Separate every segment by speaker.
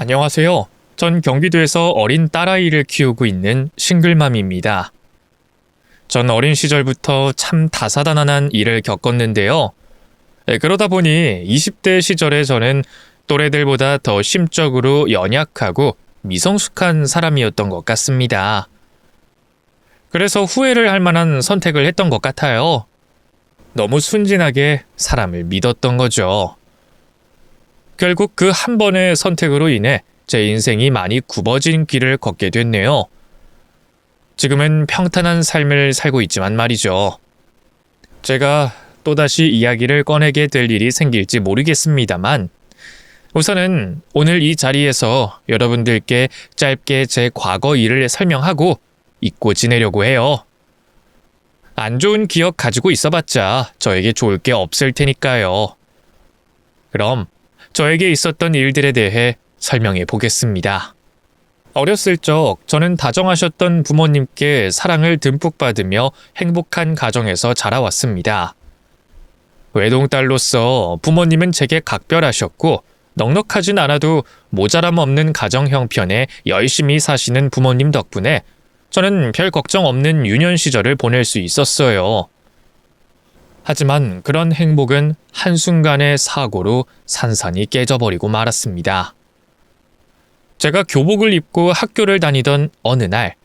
Speaker 1: 안녕하세요. 전 경기도에서 어린 딸아이를 키우고 있는 싱글맘입니다. 전 어린 시절부터 참 다사다난한 일을 겪었는데요. 그러다 보니 20대 시절에 저는 또래들보다 더 심적으로 연약하고 미성숙한 사람이었던 것 같습니다. 그래서 후회를 할 만한 선택을 했던 것 같아요. 너무 순진하게 사람을 믿었던 거죠. 결국 그 한 번의 선택으로 인해 제 인생이 많이 굽어진 길을 걷게 됐네요. 지금은 평탄한 삶을 살고 있지만 말이죠. 제가 또다시 이야기를 꺼내게 될 일이 생길지 모르겠습니다만 우선은 오늘 이 자리에서 여러분들께 짧게 제 과거 일을 설명하고 잊고 지내려고 해요. 안 좋은 기억 가지고 있어봤자 저에게 좋을 게 없을 테니까요. 그럼 저에게 있었던 일들에 대해 설명해 보겠습니다. 어렸을 적 저는 다정하셨던 부모님께 사랑을 듬뿍 받으며 행복한 가정에서 자라왔습니다. 외동딸로서 부모님은 제게 각별하셨고 넉넉하진 않아도 모자람 없는 가정 형편에 열심히 사시는 부모님 덕분에 저는 별 걱정 없는 유년 시절을 보낼 수 있었어요. 하지만 그런 행복은 한순간의 사고로 산산이 깨져버리고 말았습니다. 제가 교복을 입고 학교를 다니던 어느 날,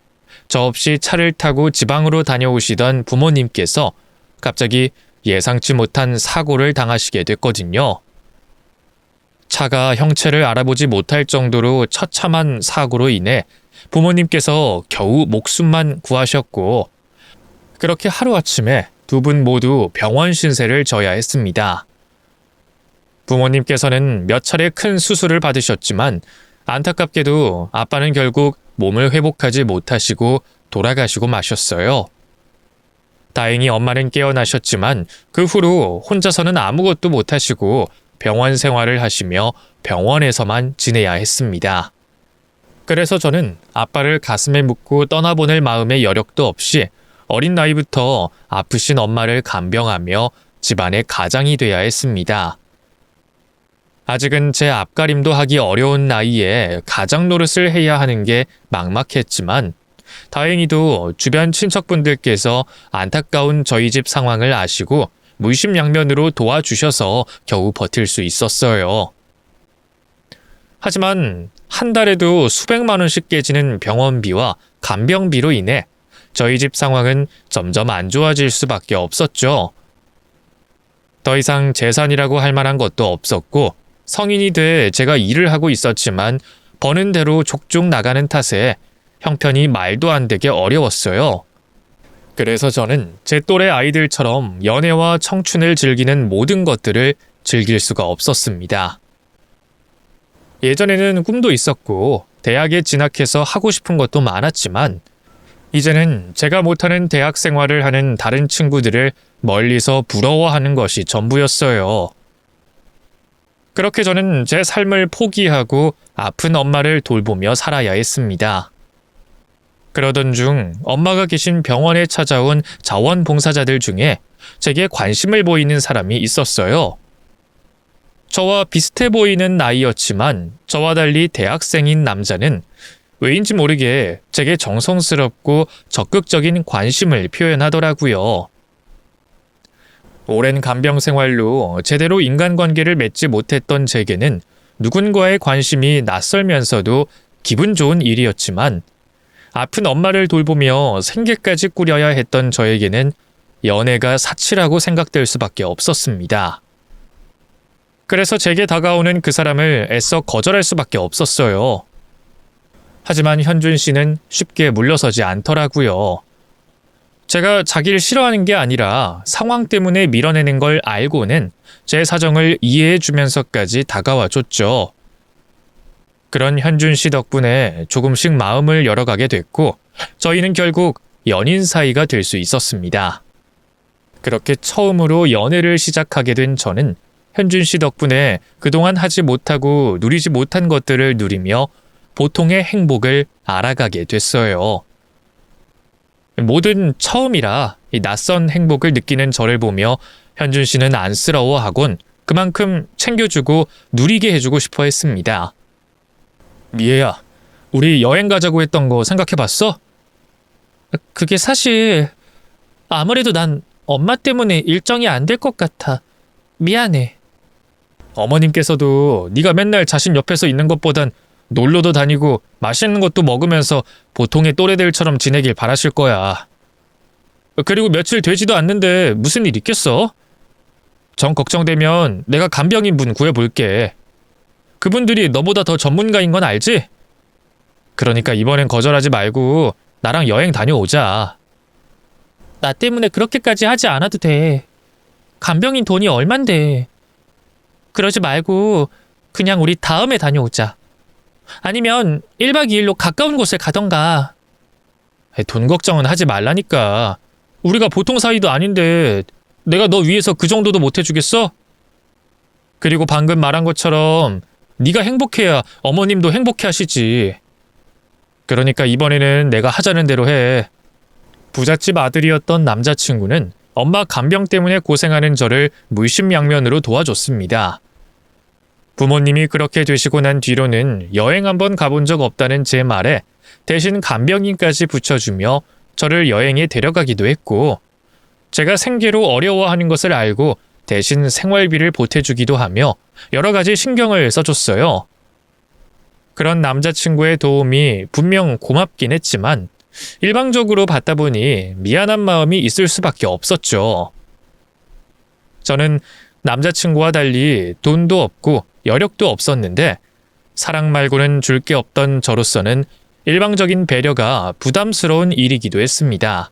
Speaker 1: 저 없이 차를 타고 지방으로 다녀오시던 부모님께서 갑자기 예상치 못한 사고를 당하시게 됐거든요. 차가 형체를 알아보지 못할 정도로 처참한 사고로 인해 부모님께서 겨우 목숨만 구하셨고, 그렇게 하루아침에 두 분 모두 병원 신세를 져야 했습니다. 부모님께서는 몇 차례 큰 수술을 받으셨지만 안타깝게도 아빠는 결국 몸을 회복하지 못하시고 돌아가시고 마셨어요. 다행히 엄마는 깨어나셨지만 그 후로 혼자서는 아무것도 못하시고 병원 생활을 하시며 병원에서만 지내야 했습니다. 그래서 저는 아빠를 가슴에 묻고 떠나보낼 마음의 여력도 없이 어린 나이부터 아프신 엄마를 간병하며 집안의 가장이 돼야 했습니다. 아직은 제 앞가림도 하기 어려운 나이에 가장 노릇을 해야 하는 게 막막했지만 다행히도 주변 친척분들께서 안타까운 저희 집 상황을 아시고 물심양면으로 도와주셔서 겨우 버틸 수 있었어요. 하지만 한 달에도 수백만 원씩 깨지는 병원비와 간병비로 인해 저희 집 상황은 점점 안 좋아질 수밖에 없었죠. 더 이상 재산이라고 할 만한 것도 없었고 성인이 돼 제가 일을 하고 있었지만 버는 대로 족족 나가는 탓에 형편이 말도 안 되게 어려웠어요. 그래서 저는 제 또래 아이들처럼 연애와 청춘을 즐기는 모든 것들을 즐길 수가 없었습니다. 예전에는 꿈도 있었고 대학에 진학해서 하고 싶은 것도 많았지만 이제는 제가 못하는 대학 생활을 하는 다른 친구들을 멀리서 부러워하는 것이 전부였어요. 그렇게 저는 제 삶을 포기하고 아픈 엄마를 돌보며 살아야 했습니다. 그러던 중 엄마가 계신 병원에 찾아온 자원봉사자들 중에 제게 관심을 보이는 사람이 있었어요. 저와 비슷해 보이는 나이였지만 저와 달리 대학생인 남자는 왜인지 모르게 제게 정성스럽고 적극적인 관심을 표현하더라고요. 오랜 간병 생활로 제대로 인간관계를 맺지 못했던 제게는 누군가의 관심이 낯설면서도 기분 좋은 일이었지만 아픈 엄마를 돌보며 생계까지 꾸려야 했던 저에게는 연애가 사치라고 생각될 수밖에 없었습니다. 그래서 제게 다가오는 그 사람을 애써 거절할 수밖에 없었어요. 하지만 현준 씨는 쉽게 물러서지 않더라고요. 제가 자기를 싫어하는 게 아니라 상황 때문에 밀어내는 걸 알고는 제 사정을 이해해 주면서까지 다가와 줬죠. 그런 현준 씨 덕분에 조금씩 마음을 열어가게 됐고 저희는 결국 연인 사이가 될 수 있었습니다. 그렇게 처음으로 연애를 시작하게 된 저는 현준 씨 덕분에 그동안 하지 못하고 누리지 못한 것들을 누리며 보통의 행복을 알아가게 됐어요. 모든 처음이라 이 낯선 행복을 느끼는 저를 보며 현준 씨는 안쓰러워하곤 그만큼 챙겨주고 누리게 해주고 싶어 했습니다. 미애야, 우리 여행 가자고 했던 거 생각해봤어? 그게 사실 아무래도 난 엄마 때문에 일정이 안 될 것 같아. 미안해. 어머님께서도 네가 맨날 자신 옆에서 있는 것보단 놀러도 다니고 맛있는 것도 먹으면서 보통의 또래들처럼 지내길 바라실 거야. 그리고 며칠 되지도 않는데 무슨 일 있겠어? 정 걱정되면 내가 간병인 분 구해볼게. 그분들이 너보다 더 전문가인 건 알지? 그러니까 이번엔 거절하지 말고 나랑 여행 다녀오자. 나 때문에 그렇게까지 하지 않아도 돼. 간병인 돈이 얼만데. 그러지 말고 그냥 우리 다음에 다녀오자. 아니면 1박 2일로 가까운 곳에 가던가. 돈 걱정은 하지 말라니까. 우리가 보통 사이도 아닌데 내가 너 위해서 그 정도도 못 해주겠어? 그리고 방금 말한 것처럼 네가 행복해야 어머님도 행복해 하시지. 그러니까 이번에는 내가 하자는 대로 해. 부잣집 아들이었던 남자친구는 엄마 간병 때문에 고생하는 저를 물심양면으로 도와줬습니다. 부모님이 그렇게 되시고 난 뒤로는 여행 한번 가본 적 없다는 제 말에 대신 간병인까지 붙여주며 저를 여행에 데려가기도 했고, 제가 생계로 어려워하는 것을 알고 대신 생활비를 보태주기도 하며 여러 가지 신경을 써줬어요. 그런 남자친구의 도움이 분명 고맙긴 했지만 일방적으로 받다 보니 미안한 마음이 있을 수밖에 없었죠. 저는 남자친구와 달리 돈도 없고 여력도 없었는데 사랑 말고는 줄 게 없던 저로서는 일방적인 배려가 부담스러운 일이기도 했습니다.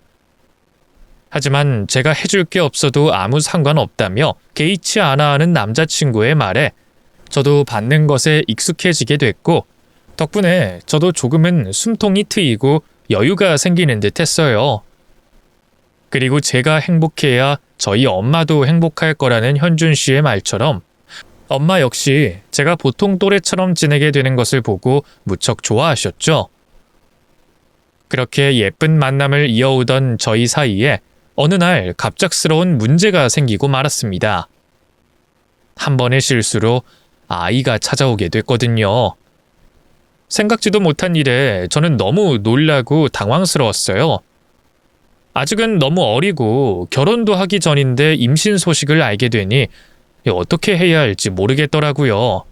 Speaker 1: 하지만 제가 해줄 게 없어도 아무 상관없다며 개의치 않아 하는 남자친구의 말에 저도 받는 것에 익숙해지게 됐고, 덕분에 저도 조금은 숨통이 트이고 여유가 생기는 듯 했어요. 그리고 제가 행복해야 저희 엄마도 행복할 거라는 현준 씨의 말처럼 엄마 역시 제가 보통 또래처럼 지내게 되는 것을 보고 무척 좋아하셨죠. 그렇게 예쁜 만남을 이어오던 저희 사이에 어느 날 갑작스러운 문제가 생기고 말았습니다. 한 번의 실수로 아이가 찾아오게 됐거든요. 생각지도 못한 일에 저는 너무 놀라고 당황스러웠어요. 아직은 너무 어리고 결혼도 하기 전인데 임신 소식을 알게 되니 어떻게 해야 할지 모르겠더라고요.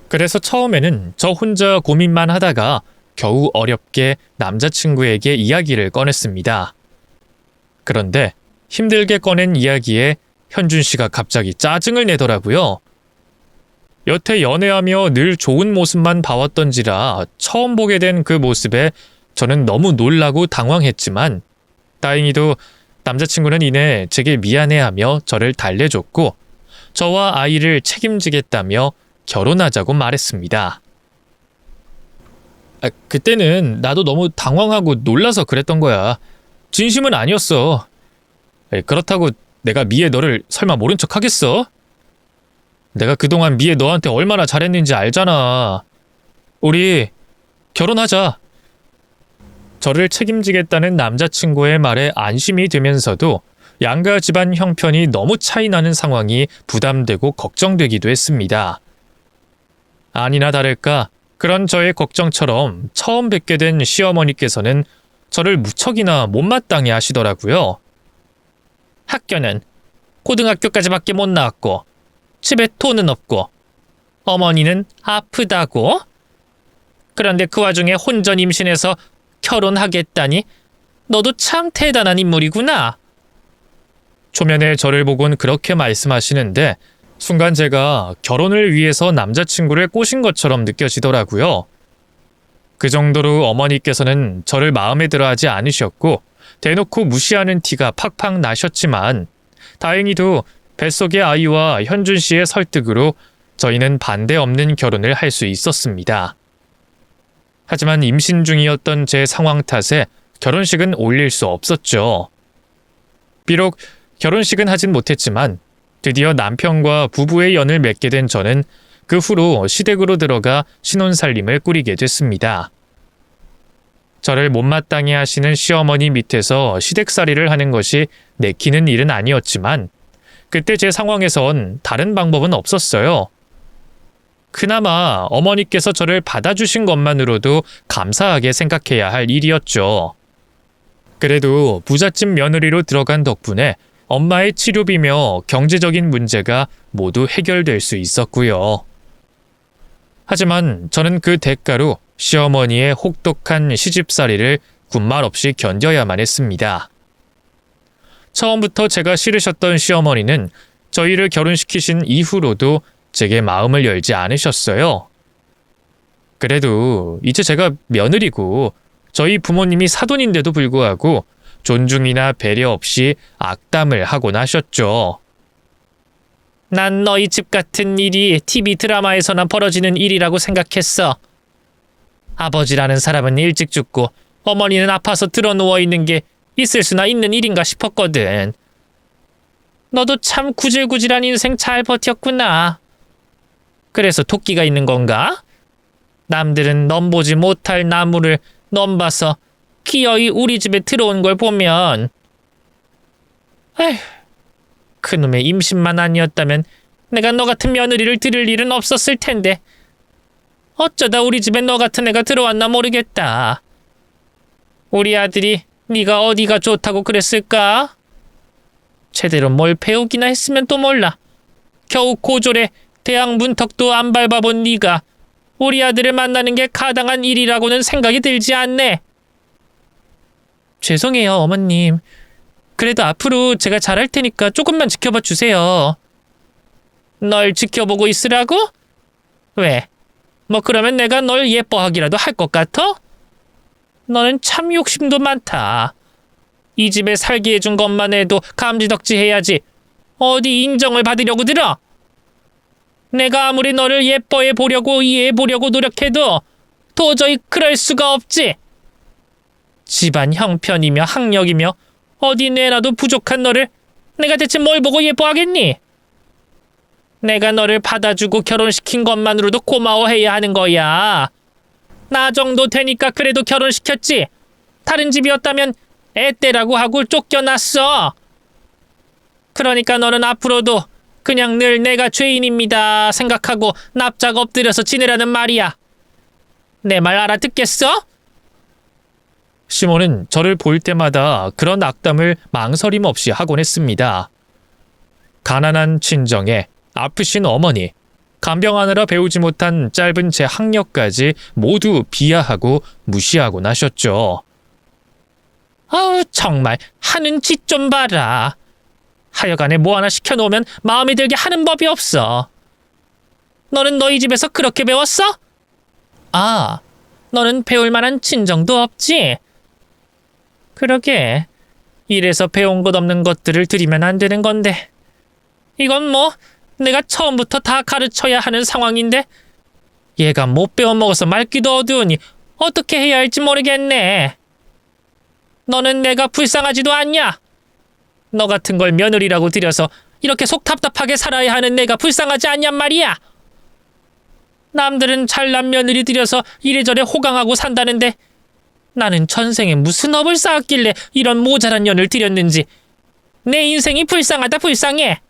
Speaker 1: 그래서 처음에는 저 혼자 고민만 하다가 겨우 어렵게 남자친구에게 이야기를 꺼냈습니다. 그런데 힘들게 꺼낸 이야기에 현준 씨가 갑자기 짜증을 내더라고요. 여태 연애하며 늘 좋은 모습만 봐왔던지라 처음 보게 된 그 모습에 저는 너무 놀라고 당황했지만 다행히도 남자친구는 이내 제게 미안해하며 저를 달래줬고 저와 아이를 책임지겠다며 결혼하자고 말했습니다. 그때는 나도 너무 당황하고 놀라서 그랬던 거야. 진심은 아니었어. 그렇다고 내가 미애 너를 설마 모른 척 하겠어? 내가 그동안 미애 너한테 얼마나 잘했는지 알잖아. 우리 결혼하자. 저를 책임지겠다는 남자친구의 말에 안심이 되면서도 양가 집안 형편이 너무 차이 나는 상황이 부담되고 걱정되기도 했습니다. 아니나 다를까 그런 저의 걱정처럼 처음 뵙게 된 시어머니께서는 저를 무척이나 못마땅해 하시더라고요. 학교는 고등학교까지밖에 못 나왔고 집에 돈은 없고 어머니는 아프다고? 그런데 그 와중에 혼전 임신해서 결혼하겠다니 너도 참 대단한 인물이구나. 초면에 저를 보곤 그렇게 말씀하시는데 순간 제가 결혼을 위해서 남자친구를 꼬신 것처럼 느껴지더라고요. 그 정도로 어머니께서는 저를 마음에 들어하지 않으셨고 대놓고 무시하는 티가 팍팍 나셨지만 다행히도 뱃속의 아이와 현준 씨의 설득으로 저희는 반대 없는 결혼을 할 수 있었습니다. 하지만 임신 중이었던 제 상황 탓에 결혼식은 올릴 수 없었죠. 비록 결혼식은 하진 못했지만 드디어 남편과 부부의 연을 맺게 된 저는 그 후로 시댁으로 들어가 신혼살림을 꾸리게 됐습니다. 저를 못마땅해 하시는 시어머니 밑에서 시댁살이를 하는 것이 내키는 일은 아니었지만 그때 제 상황에선 다른 방법은 없었어요. 그나마 어머니께서 저를 받아주신 것만으로도 감사하게 생각해야 할 일이었죠. 그래도 부잣집 며느리로 들어간 덕분에 엄마의 치료비며 경제적인 문제가 모두 해결될 수 있었고요. 하지만 저는 그 대가로 시어머니의 혹독한 시집살이를 군말 없이 견뎌야만 했습니다. 처음부터 제가 싫으셨던 시어머니는 저희를 결혼시키신 이후로도 제게 마음을 열지 않으셨어요. 그래도 이제 제가 며느리고 저희 부모님이 사돈인데도 불구하고 존중이나 배려 없이 악담을 하곤 하셨죠. 난 너희 집 같은 일이 TV 드라마에서나 벌어지는 일이라고 생각했어. 아버지라는 사람은 일찍 죽고 어머니는 아파서 드러누워 있는 게 있을 수나 있는 일인가 싶었거든. 너도 참 구질구질한 인생 잘 버텼구나. 그래서 토끼가 있는 건가? 남들은 넘보지 못할 나무를 넘봐서 기어이 우리 집에 들어온 걸 보면 에휴, 그놈의 임신만 아니었다면 내가 너 같은 며느리를 들을 일은 없었을 텐데 어쩌다 우리 집에 너 같은 애가 들어왔나 모르겠다. 우리 아들이 네가 어디가 좋다고 그랬을까? 제대로 뭘 배우기나 했으면 또 몰라. 겨우 고졸에 대학 문턱도 안 밟아본 네가 우리 아들을 만나는 게 가당한 일이라고는 생각이 들지 않네. 죄송해요, 어머님. 그래도 앞으로 제가 잘할 테니까 조금만 지켜봐 주세요. 널 지켜보고 있으라고? 왜? 뭐 그러면 내가 널 예뻐하기라도 할 것 같아? 너는 참 욕심도 많다. 이 집에 살게 해준 것만 해도 감지덕지 해야지. 어디 인정을 받으려고 들어? 내가 아무리 너를 예뻐해 보려고 이해해 보려고 노력해도 도저히 그럴 수가 없지. 집안 형편이며 학력이며 어디 내놔도 부족한 너를 내가 대체 뭘 보고 예뻐하겠니? 내가 너를 받아주고 결혼시킨 것만으로도 고마워해야 하는 거야. 나 정도 되니까 그래도 결혼시켰지. 다른 집이었다면 애떼라고 하고 쫓겨났어. 그러니까 너는 앞으로도 그냥 늘 내가 죄인입니다 생각하고 납작 엎드려서 지내라는 말이야. 내 말 알아듣겠어? 시몬은 저를 볼 때마다 그런 악담을 망설임 없이 하곤 했습니다. 가난한 친정에 아프신 어머니, 간병하느라 배우지 못한 짧은 제 학력까지 모두 비하하고 무시하곤 하셨죠. 아우 정말 하는 짓 좀 봐라. 하여간에 뭐 하나 시켜놓으면 마음에 들게 하는 법이 없어. 너는 너희 집에서 그렇게 배웠어? 아, 너는 배울 만한 친정도 없지? 그러게, 이래서 배운 것 없는 것들을 들이면 안 되는 건데. 이건 뭐 내가 처음부터 다 가르쳐야 하는 상황인데 얘가 못 배워먹어서 말귀도 어두우니 어떻게 해야 할지 모르겠네. 너는 내가 불쌍하지도 않냐? 너 같은 걸 며느리라고 들여서 이렇게 속 답답하게 살아야 하는 내가 불쌍하지 않냔 말이야. 남들은 잘난 며느리 들여서 이래저래 호강하고 산다는데 나는 전생에 무슨 업을 쌓았길래 이런 모자란 년을 들였는지 내 인생이 불쌍하다 불쌍해.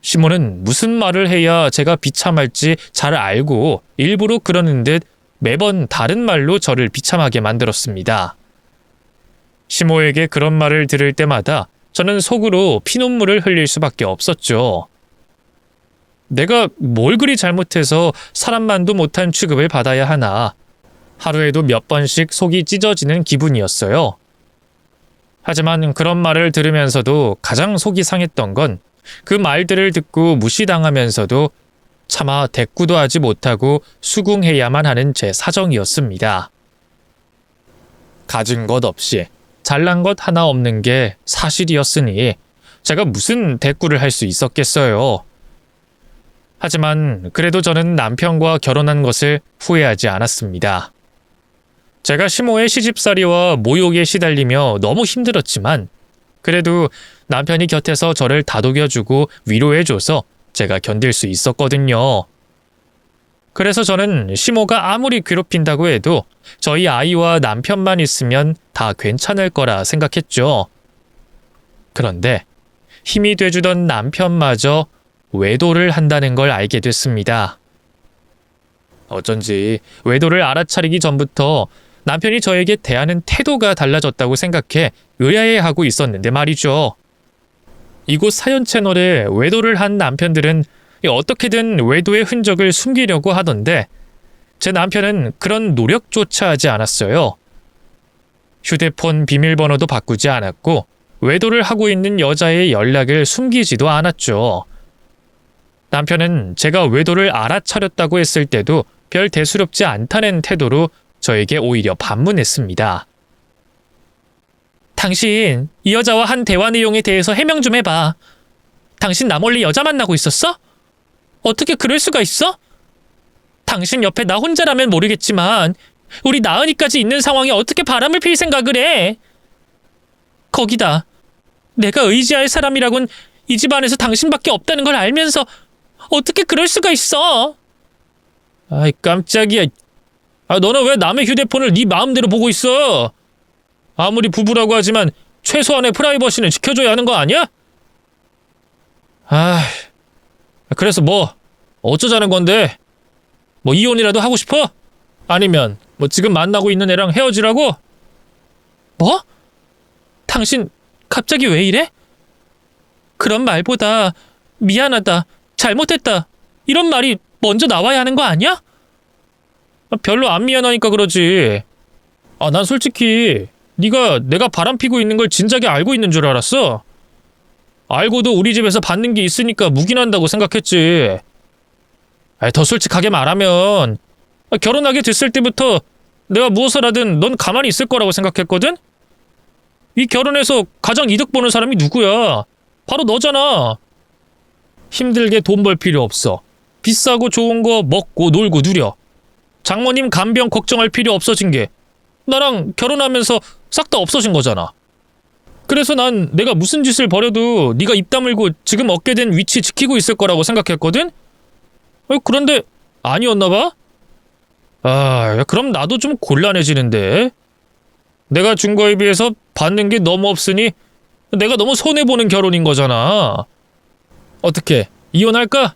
Speaker 1: 시몬은 무슨 말을 해야 제가 비참할지 잘 알고 일부러 그러는 듯 매번 다른 말로 저를 비참하게 만들었습니다. 시모에게 그런 말을 들을 때마다 저는 속으로 피눈물을 흘릴 수밖에 없었죠. 내가 뭘 그리 잘못해서 사람만도 못한 취급을 받아야 하나. 하루에도 몇 번씩 속이 찢어지는 기분이었어요. 하지만 그런 말을 들으면서도 가장 속이 상했던 건 그 말들을 듣고 무시당하면서도 차마 대꾸도 하지 못하고 수긍해야만 하는 제 사정이었습니다. 가진 것 없이 잘난 것 하나 없는 게 사실이었으니 제가 무슨 대꾸를 할 수 있었겠어요. 하지만 그래도 저는 남편과 결혼한 것을 후회하지 않았습니다. 제가 시모의 시집살이와 모욕에 시달리며 너무 힘들었지만 그래도 남편이 곁에서 저를 다독여주고 위로해줘서 제가 견딜 수 있었거든요. 그래서 저는 시모가 아무리 괴롭힌다고 해도 저희 아이와 남편만 있으면 다 괜찮을 거라 생각했죠. 그런데 힘이 돼주던 남편마저 외도를 한다는 걸 알게 됐습니다. 어쩐지 외도를 알아차리기 전부터 남편이 저에게 대하는 태도가 달라졌다고 생각해 의아해하고 있었는데 말이죠. 이곳 사연 채널에 외도를 한 남편들은 어떻게든 외도의 흔적을 숨기려고 하던데 제 남편은 그런 노력조차 하지 않았어요. 휴대폰 비밀번호도 바꾸지 않았고 외도를 하고 있는 여자의 연락을 숨기지도 않았죠. 남편은 제가 외도를 알아차렸다고 했을 때도 별 대수롭지 않다는 태도로 저에게 오히려 반문했습니다. 당신 이 여자와 한 대화 내용에 대해서 해명 좀 해봐. 당신 나 몰래 여자 만나고 있었어? 어떻게 그럴 수가 있어? 당신 옆에 나 혼자라면 모르겠지만 우리 나은이까지 있는 상황에 어떻게 바람을 필 생각을 해? 거기다 내가 의지할 사람이라곤 이 집안에서 당신밖에 없다는 걸 알면서 어떻게 그럴 수가 있어? 아이 깜짝이야. 너는 왜 남의 휴대폰을 네 마음대로 보고 있어? 아무리 부부라고 하지만 최소한의 프라이버시는 지켜줘야 하는 거 아니야? 그래서 뭐 어쩌자는 건데? 뭐 이혼이라도 하고 싶어? 아니면 뭐 지금 만나고 있는 애랑 헤어지라고? 뭐? 당신 갑자기 왜 이래? 그런 말보다 미안하다, 잘못했다 이런 말이 먼저 나와야 하는 거 아니야? 별로 안 미안하니까 그러지. 난 솔직히 네가 내가 바람피고 있는 걸 진작에 알고 있는 줄 알았어. 알고도 우리 집에서 받는 게 있으니까 묵인한다고 생각했지. 더 솔직하게 말하면 결혼하게 됐을 때부터 내가 무엇을 하든 넌 가만히 있을 거라고 생각했거든? 이 결혼에서 가장 이득 보는 사람이 누구야? 바로 너잖아. 힘들게 돈 벌 필요 없어. 비싸고 좋은 거 먹고 놀고 누려. 장모님 간병 걱정할 필요 없어진 게 나랑 결혼하면서 싹 다 없어진 거잖아. 그래서 난 내가 무슨 짓을 벌여도 네가 입 다물고 지금 얻게 된 위치 지키고 있을 거라고 생각했거든? 그런데 아니었나 봐? 그럼 나도 좀 곤란해지는데. 내가 준 거에 비해서 받는 게 너무 없으니 내가 너무 손해보는 결혼인 거잖아. 어떻게 이혼할까?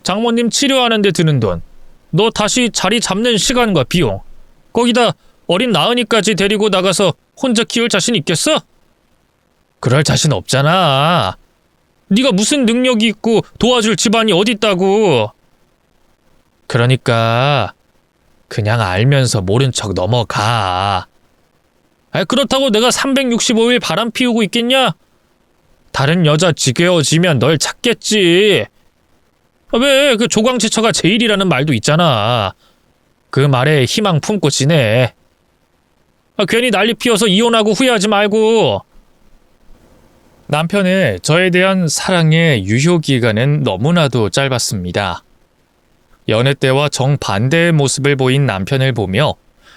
Speaker 1: 장모님 치료하는 데 드는 돈, 너 다시 자리 잡는 시간과 비용, 거기다 어린 나은이까지 데리고 나가서 혼자 키울 자신 있겠어? 그럴 자신 없잖아. 네가 무슨 능력이 있고 도와줄 집안이 어딨다고. 그러니까 그냥 알면서 모른 척 넘어가. 그렇다고 내가 365일 바람 피우고 있겠냐? 다른 여자 지겨워지면 널 찾겠지. 왜 그 조광지처가 제일이라는 말도 있잖아. 그 말에 희망 품고 지내. 괜히 난리 피워서 이혼하고 후회하지 말고. 남편의 저에 대한 사랑의 유효기간은 너무나도 짧았습니다. 연애 때와 정반대의 모습을 보인 남편을 보며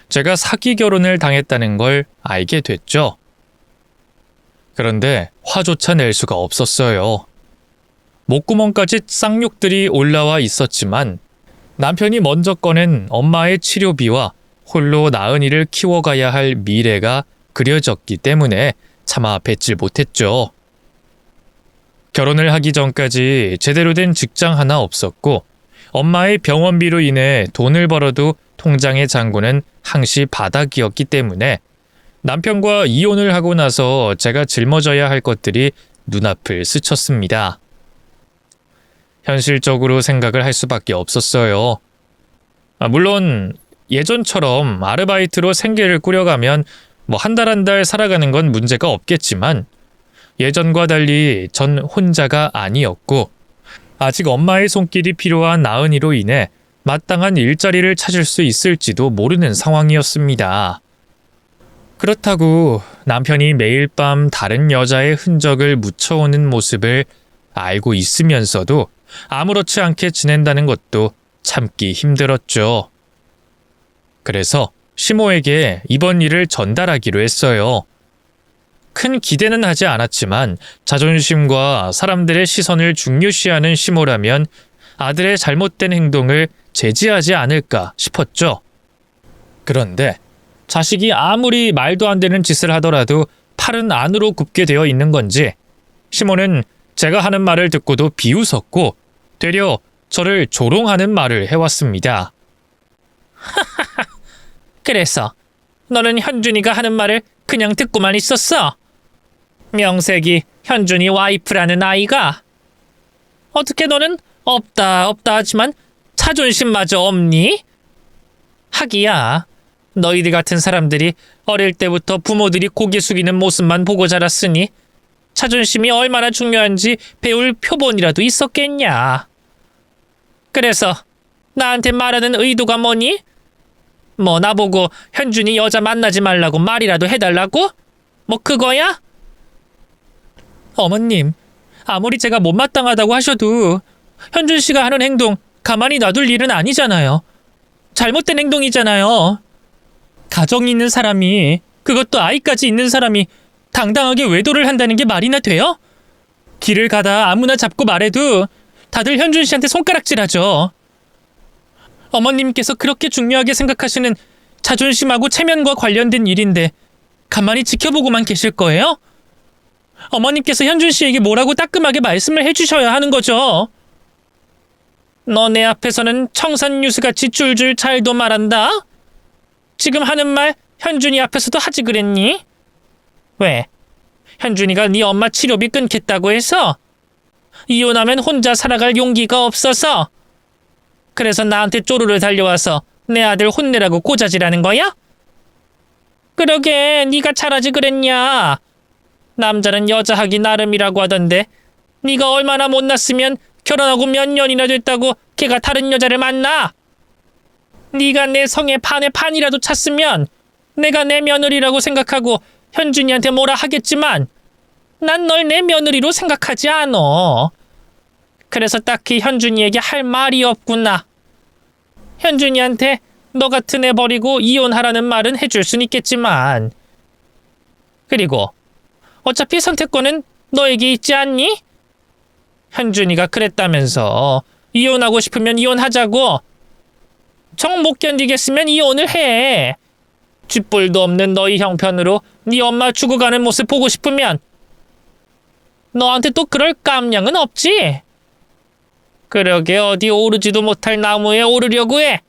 Speaker 1: 제가 사기 결혼을 당했다는 걸 알게 됐죠. 그런데 화조차 낼 수가 없었어요. 목구멍까지 쌍욕들이 올라와 있었지만 남편이 먼저 꺼낸 엄마의 치료비와 홀로 나은이를 키워가야 할 미래가 그려졌기 때문에 차마 뱉질 못했죠. 결혼을 하기 전까지 제대로 된 직장 하나 없었고 엄마의 병원비로 인해 돈을 벌어도 통장의 잔고는 항시 바닥이었기 때문에 남편과 이혼을 하고 나서 제가 짊어져야 할 것들이 눈앞을 스쳤습니다. 현실적으로 생각을 할 수밖에 없었어요. 물론 예전처럼 아르바이트로 생계를 꾸려가면 한 달 한 달 살아가는 건 문제가 없겠지만 예전과 달리 전 혼자가 아니었고 아직 엄마의 손길이 필요한 나은이로 인해 마땅한 일자리를 찾을 수 있을지도 모르는 상황이었습니다. 그렇다고 남편이 매일 밤 다른 여자의 흔적을 묻혀오는 모습을 알고 있으면서도 아무렇지 않게 지낸다는 것도 참기 힘들었죠. 그래서 시모에게 이번 일을 전달하기로 했어요. 큰 기대는 하지 않았지만 자존심과 사람들의 시선을 중요시하는 시모라면 아들의 잘못된 행동을 제지하지 않을까 싶었죠. 그런데 자식이 아무리 말도 안 되는 짓을 하더라도 팔은 안으로 굽게 되어 있는 건지 시모는 제가 하는 말을 듣고도 비웃었고 되려 저를 조롱하는 말을 해왔습니다. 그래서 너는 현준이가 하는 말을 그냥 듣고만 있었어? 명색이 현준이 와이프라는 아이가? 어떻게 너는 없다 하지만 자존심마저 없니? 하기야, 너희들 같은 사람들이 어릴 때부터 부모들이 고개 숙이는 모습만 보고 자랐으니 자존심이 얼마나 중요한지 배울 표본이라도 있었겠냐. 그래서 나한테 말하는 의도가 뭐니? 뭐 나보고 현준이 여자 만나지 말라고 말이라도 해달라고? 뭐 그거야? 어머님, 아무리 제가 못마땅하다고 하셔도 현준 씨가 하는 행동 가만히 놔둘 일은 아니잖아요. 잘못된 행동이잖아요. 가정이 있는 사람이, 그것도 아이까지 있는 사람이 당당하게 외도를 한다는 게 말이나 돼요? 길을 가다 아무나 잡고 말해도 다들 현준 씨한테 손가락질하죠. 어머님께서 그렇게 중요하게 생각하시는 자존심하고 체면과 관련된 일인데 가만히 지켜보고만 계실 거예요? 어머님께서 현준 씨에게 뭐라고 따끔하게 말씀을 해주셔야 하는 거죠. 너 내 앞에서는 청산유수같이 줄줄 잘도 말한다? 지금 하는 말 현준이 앞에서도 하지 그랬니? 왜? 현준이가 네 엄마 치료비 끊겠다고 해서? 이혼하면 혼자 살아갈 용기가 없어서? 그래서 나한테 쪼르르 달려와서 내 아들 혼내라고 고자질하는 거야? 그러게 네가 잘하지 그랬냐? 남자는 여자하기 나름이라고 하던데 네가 얼마나 못났으면 결혼하고 몇 년이나 됐다고 걔가 다른 여자를 만나? 네가 내 성에 판에 판이라도 찼으면 내가 내 며느리라고 생각하고 현준이한테 뭐라 하겠지만 난 널 내 며느리로 생각하지 않어. 그래서 딱히 현준이에게 할 말이 없구나. 현준이한테 너 같은 애 버리고 이혼하라는 말은 해줄 순 있겠지만 그리고 어차피 선택권은 너에게 있지 않니? 현준이가 그랬다면서 이혼하고 싶으면 이혼하자고. 정 못 견디겠으면 이혼을 해. 쥐뿔도 없는 너희 형편으로 네 엄마 죽어가는 모습 보고 싶으면 너한테 또 그럴 깜냥은 없지? 그러게 어디 오르지도 못할 나무에 오르려고 해.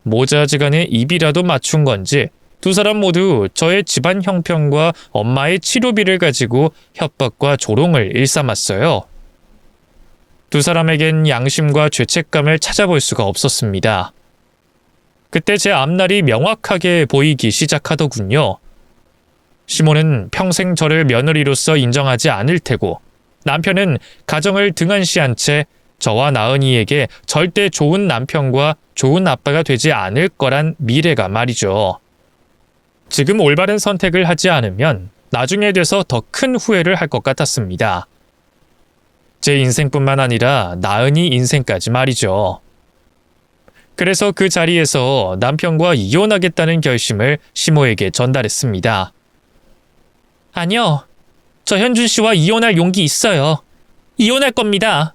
Speaker 1: 모자지간에 입이라도 맞춘 건지 두 사람 모두 저의 집안 형편과 엄마의 치료비를 가지고 협박과 조롱을 일삼았어요. 두 사람에겐 양심과 죄책감을 찾아볼 수가 없었습니다. 그때 제 앞날이 명확하게 보이기 시작하더군요. 시몬은 평생 저를 며느리로서 인정하지 않을 테고 남편은 가정을 등한시한 채 저와 나은이에게 절대 좋은 남편과 좋은 아빠가 되지 않을 거란 미래가 말이죠. 지금 올바른 선택을 하지 않으면 나중에 돼서 더 큰 후회를 할 것 같았습니다. 제 인생뿐만 아니라 나은이 인생까지 말이죠. 그래서 그 자리에서 남편과 이혼하겠다는 결심을 시모에게 전달했습니다. 아니요. 저 현준 씨와 이혼할 용기 있어요. 이혼할 겁니다.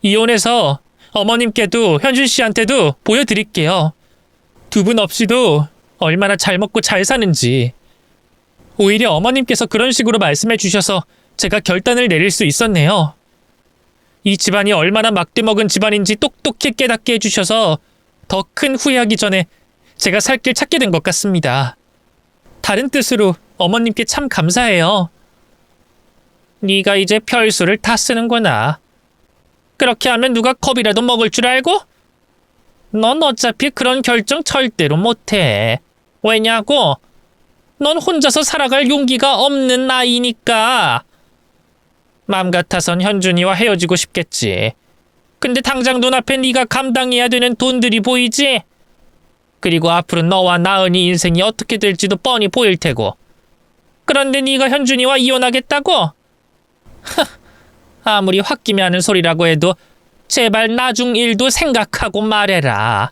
Speaker 1: 이혼해서 어머님께도 현준 씨한테도 보여드릴게요. 두 분 없이도 얼마나 잘 먹고 잘 사는지. 오히려 어머님께서 그런 식으로 말씀해 주셔서 제가 결단을 내릴 수 있었네요. 이 집안이 얼마나 막대먹은 집안인지 똑똑히 깨닫게 해주셔서 더 큰 후회하기 전에 제가 살 길 찾게 된 것 같습니다. 다른 뜻으로 어머님께 참 감사해요. 네가 이제 별수를 다 쓰는구나. 그렇게 하면 누가 겁이라도 먹을 줄 알고? 넌 어차피 그런 결정 절대로 못해. 왜냐고? 넌 혼자서 살아갈 용기가 없는 나이니까. 맘 같아선 현준이와 헤어지고 싶겠지. 근데 당장 눈앞에 네가 감당해야 되는 돈들이 보이지? 그리고 앞으로 너와 나은이 인생이 어떻게 될지도 뻔히 보일 테고. 그런데 네가 현준이와 이혼하겠다고? 아무리 홧김이 하는 소리라고 해도 제발 나중 일도 생각하고 말해라.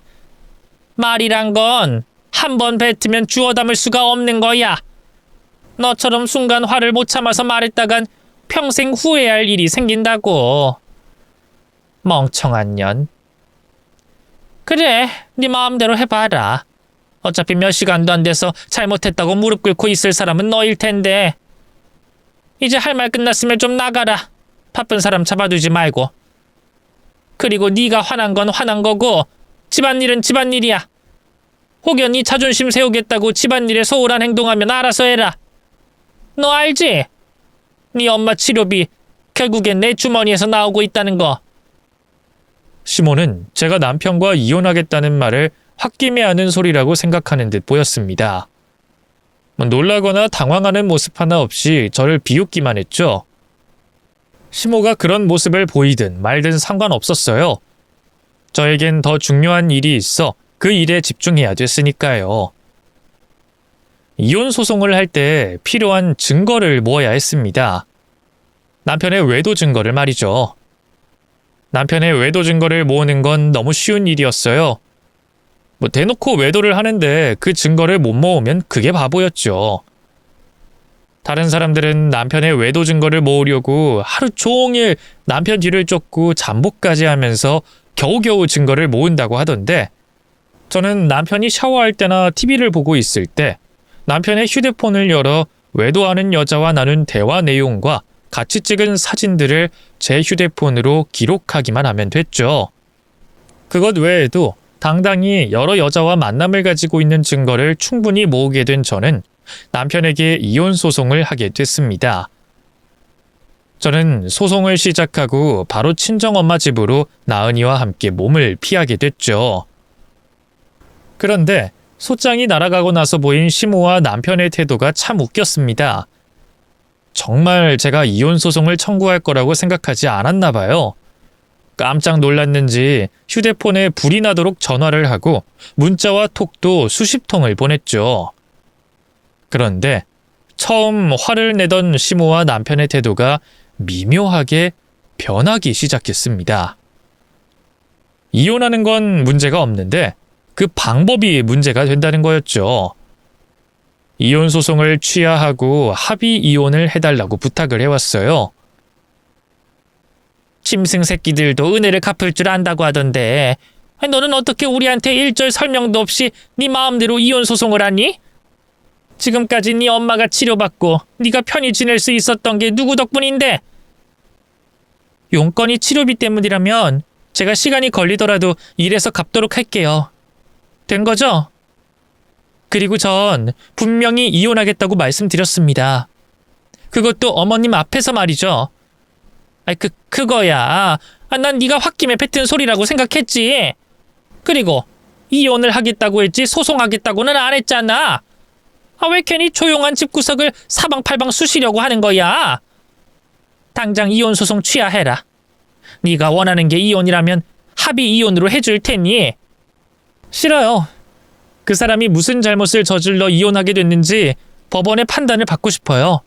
Speaker 1: 말이란 건 한 번 뱉으면 주워 담을 수가 없는 거야. 너처럼 순간 화를 못 참아서 말했다간 평생 후회할 일이 생긴다고. 멍청한 년. 그래, 네 마음대로 해봐라. 어차피 몇 시간도 안 돼서 잘못했다고 무릎 꿇고 있을 사람은 너일 텐데. 이제 할 말 끝났으면 좀 나가라. 바쁜 사람 잡아두지 말고. 그리고 네가 화난 건 화난 거고
Speaker 2: 집안일은 집안일이야. 혹여니 자존심 세우겠다고 집안일에 소홀한 행동하면 알아서 해라. 너 알지? 네 엄마 치료비 결국엔 내 주머니에서 나오고 있다는 거.
Speaker 1: 시모는 제가 남편과 이혼하겠다는 말을 홧김에하는 소리라고 생각하는 듯 보였습니다. 놀라거나 당황하는 모습 하나 없이 저를 비웃기만 했죠. 시모가 그런 모습을 보이든 말든 상관없었어요. 저에겐 더 중요한 일이 있어 그 일에 집중해야 됐으니까요. 이혼 소송을 할 때 필요한 증거를 모아야 했습니다. 남편의 외도 증거를 말이죠. 남편의 외도 증거를 모으는 건 너무 쉬운 일이었어요. 대놓고 외도를 하는데 그 증거를 못 모으면 그게 바보였죠. 다른 사람들은 남편의 외도 증거를 모으려고 하루 종일 남편 뒤를 쫓고 잠복까지 하면서 겨우겨우 증거를 모은다고 하던데, 저는 남편이 샤워할 때나 TV를 보고 있을 때 남편의 휴대폰을 열어 외도하는 여자와 나눈 대화 내용과 같이 찍은 사진들을 제 휴대폰으로 기록하기만 하면 됐죠. 그것 외에도 당당히 여러 여자와 만남을 가지고 있는 증거를 충분히 모으게 된 저는 남편에게 이혼 소송을 하게 됐습니다. 저는 소송을 시작하고 바로 친정엄마 집으로 나은이와 함께 몸을 피하게 됐죠. 그런데 소장이 날아가고 나서 보인 시모와 남편의 태도가 참 웃겼습니다. 정말 제가 이혼 소송을 청구할 거라고 생각하지 않았나 봐요. 깜짝 놀랐는지 휴대폰에 불이 나도록 전화를 하고 문자와 톡도 수십 통을 보냈죠. 그런데 처음 화를 내던 시모와 남편의 태도가 미묘하게 변하기 시작했습니다. 이혼하는 건 문제가 없는데 그 방법이 문제가 된다는 거였죠. 이혼 소송을 취하하고 합의 이혼을 해달라고 부탁을 해왔어요.
Speaker 2: 짐승 새끼들도 은혜를 갚을 줄 안다고 하던데 너는 어떻게 우리한테 일절 설명도 없이 네 마음대로 이혼 소송을 하니? 지금까지 네 엄마가 치료받고 네가 편히 지낼 수 있었던 게 누구 덕분인데? 용건이 치료비 때문이라면 제가 시간이 걸리더라도 일해서 갚도록 할게요. 된 거죠? 그리고 전 분명히 이혼하겠다고 말씀드렸습니다. 그것도 어머님 앞에서 말이죠. 그거야. 난 네가 홧김에 뱉은 소리라고 생각했지. 그리고 이혼을 하겠다고 했지 소송하겠다고는 안 했잖아. 왜 괜히 조용한 집구석을 사방팔방 쑤시려고 하는 거야? 당장 이혼 소송 취하해라. 네가 원하는 게 이혼이라면 합의 이혼으로 해줄 테니. 싫어요. 그 사람이 무슨 잘못을 저질러 이혼하게 됐는지 법원의 판단을 받고 싶어요.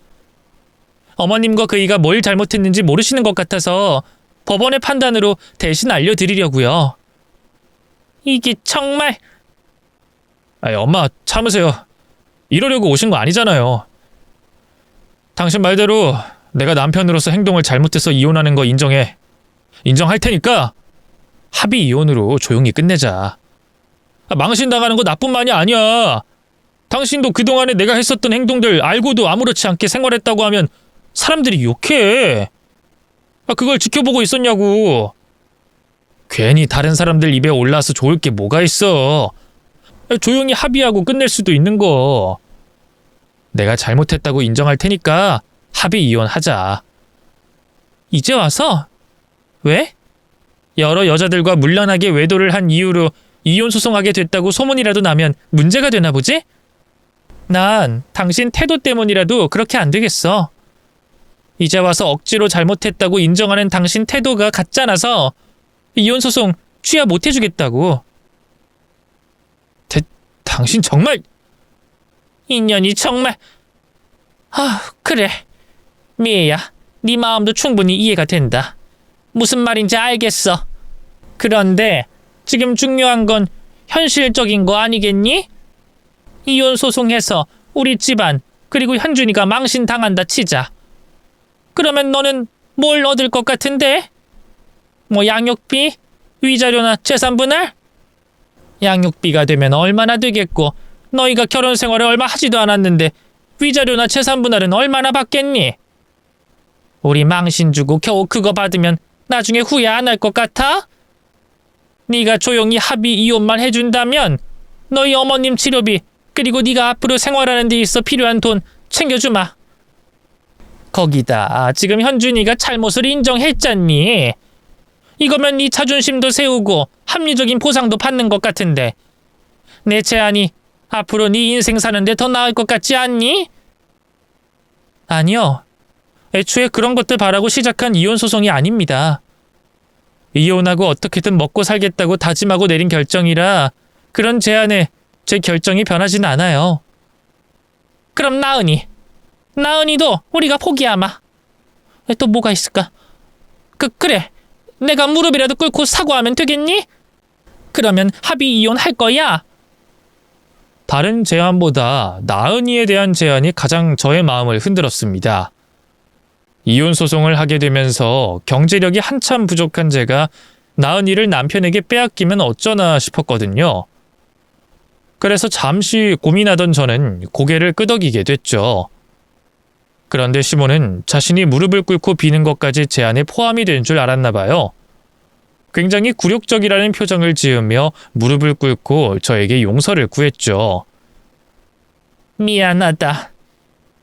Speaker 2: 어머님과 그이가 뭘 잘못했는지 모르시는 것 같아서 법원의 판단으로 대신 알려드리려고요. 이게 정말...
Speaker 1: 엄마 참으세요. 이러려고 오신 거 아니잖아요. 당신 말대로 내가 남편으로서 행동을 잘못해서 이혼하는 거 인정할 테니까 합의 이혼으로 조용히 끝내자. 망신당하는 거 나뿐만이 아니야. 당신도 그동안에 내가 했었던 행동들 알고도 아무렇지 않게 생활했다고 하면 사람들이 욕해. 그걸 지켜보고 있었냐고. 괜히 다른 사람들 입에 올라서 좋을 게 뭐가 있어. 조용히 합의하고 끝낼 수도 있는 거. 내가 잘못했다고 인정할 테니까 합의 이혼하자.
Speaker 2: 이제 와서? 왜? 여러 여자들과 문란하게 외도를 한 이유로 이혼 소송하게 됐다고 소문이라도 나면 문제가 되나 보지? 난 당신 태도 때문이라도 그렇게 안 되겠어. 이제 와서 억지로 잘못했다고 인정하는 당신 태도가 같잖아서 이혼 소송 취하 못 해주겠다고.
Speaker 1: 당신 정말...
Speaker 2: 인연이 정말... 그래. 미애야, 네 마음도 충분히 이해가 된다. 무슨 말인지 알겠어. 그런데 지금 중요한 건 현실적인 거 아니겠니? 이혼 소송해서 우리 집안 그리고 현준이가 망신당한다 치자. 그러면 너는 뭘 얻을 것 같은데? 양육비? 위자료나 재산분할? 양육비가 되면 얼마나 되겠고 너희가 결혼 생활을 얼마 하지도 않았는데 위자료나 재산분할은 얼마나 받겠니? 우리 망신 주고 겨우 그거 받으면 나중에 후회 안 할 것 같아? 네가 조용히 합의 이혼만 해준다면 너희 어머님 치료비 그리고 네가 앞으로 생활하는 데 있어 필요한 돈 챙겨주마. 거기다 지금 현준이가 잘못을 인정했잖니. 이거면 네 자존심도 세우고 합리적인 보상도 받는 것 같은데 내 제안이 앞으로 네 인생 사는데 더 나을 것 같지 않니? 아니요. 애초에 그런 것들 바라고 시작한 이혼 소송이 아닙니다. 이혼하고 어떻게든 먹고 살겠다고 다짐하고 내린 결정이라 그런 제안에 제 결정이 변하진 않아요. 그럼 나은이도 우리가 포기하마. 또 뭐가 있을까? 그래. 내가 무릎이라도 꿇고 사과하면 되겠니? 그러면 합의 이혼할 거야.
Speaker 1: 다른 제안보다 나은이에 대한 제안이 가장 저의 마음을 흔들었습니다. 이혼 소송을 하게 되면서 경제력이 한참 부족한 제가 나은이를 남편에게 빼앗기면 어쩌나 싶었거든요. 그래서 잠시 고민하던 저는 고개를 끄덕이게 됐죠. 그런데 시모는 자신이 무릎을 꿇고 비는 것까지 제안에 포함이 된 줄 알았나 봐요. 굉장히 굴욕적이라는 표정을 지으며 무릎을 꿇고 저에게 용서를 구했죠.
Speaker 2: 미안하다.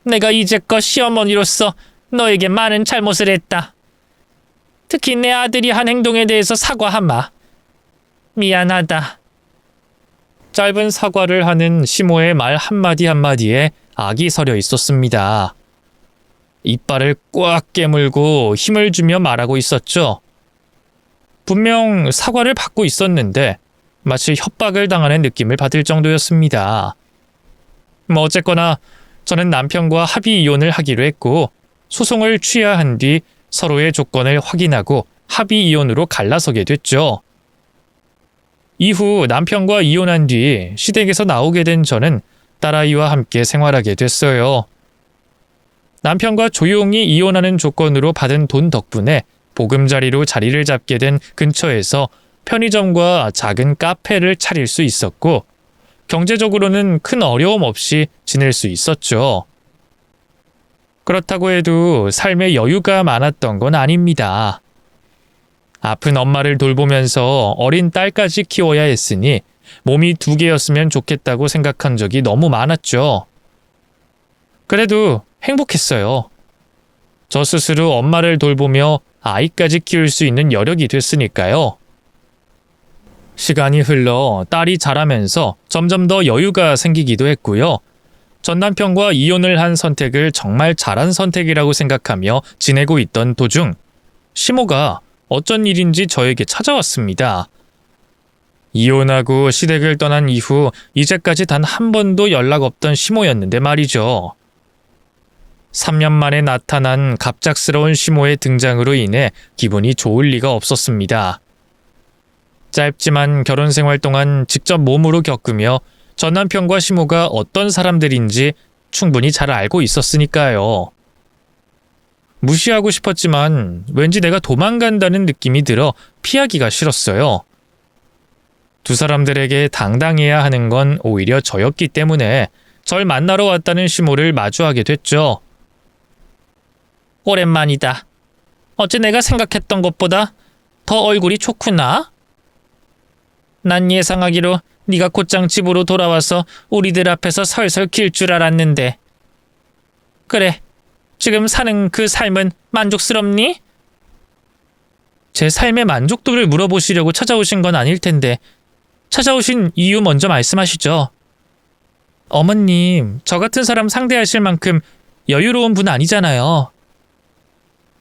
Speaker 2: 내가 이제껏 시어머니로서 너에게 많은 잘못을 했다. 특히 내 아들이 한 행동에 대해서 사과하마. 미안하다.
Speaker 1: 짧은 사과를 하는 시모의 말 한마디 한마디에 악이 서려 있었습니다. 이빨을 꽉 깨물고 힘을 주며 말하고 있었죠. 분명 사과를 받고 있었는데 마치 협박을 당하는 느낌을 받을 정도였습니다. 어쨌거나 저는 남편과 합의 이혼을 하기로 했고 소송을 취하한 뒤 서로의 조건을 확인하고 합의 이혼으로 갈라서게 됐죠. 이후 남편과 이혼한 뒤 시댁에서 나오게 된 저는 딸아이와 함께 생활하게 됐어요. 남편과 조용히 이혼하는 조건으로 받은 돈 덕분에 보금자리로 자리를 잡게 된 근처에서 편의점과 작은 카페를 차릴 수 있었고 경제적으로는 큰 어려움 없이 지낼 수 있었죠. 그렇다고 해도 삶에 여유가 많았던 건 아닙니다. 아픈 엄마를 돌보면서 어린 딸까지 키워야 했으니 몸이 2개였으면 좋겠다고 생각한 적이 너무 많았죠. 그래도 행복했어요. 저 스스로 엄마를 돌보며 아이까지 키울 수 있는 여력이 됐으니까요. 시간이 흘러 딸이 자라면서 점점 더 여유가 생기기도 했고요. 전 남편과 이혼을 한 선택을 정말 잘한 선택이라고 생각하며 지내고 있던 도중 시모가 어쩐 일인지 저에게 찾아왔습니다. 이혼하고 시댁을 떠난 이후 이제까지 단 한 번도 연락 없던 시모였는데 말이죠. 3년 만에 나타난 갑작스러운 시모의 등장으로 인해 기분이 좋을 리가 없었습니다. 짧지만 결혼 생활 동안 직접 몸으로 겪으며 전 남편과 시모가 어떤 사람들인지 충분히 잘 알고 있었으니까요. 무시하고 싶었지만 왠지 내가 도망간다는 느낌이 들어 피하기가 싫었어요. 두 사람들에게 당당해야 하는 건 오히려 저였기 때문에 절 만나러 왔다는 시모를 마주하게 됐죠.
Speaker 2: 오랜만이다. 어째 내가 생각했던 것보다 더 얼굴이 좋구나? 난 예상하기로 네가 곧장 집으로 돌아와서 우리들 앞에서 설설 길 줄 알았는데. 그래, 지금 사는 그 삶은 만족스럽니? 제 삶의 만족도를 물어보시려고 찾아오신 건 아닐 텐데 찾아오신 이유 먼저 말씀하시죠. 어머님, 저 같은 사람 상대하실 만큼 여유로운 분 아니잖아요.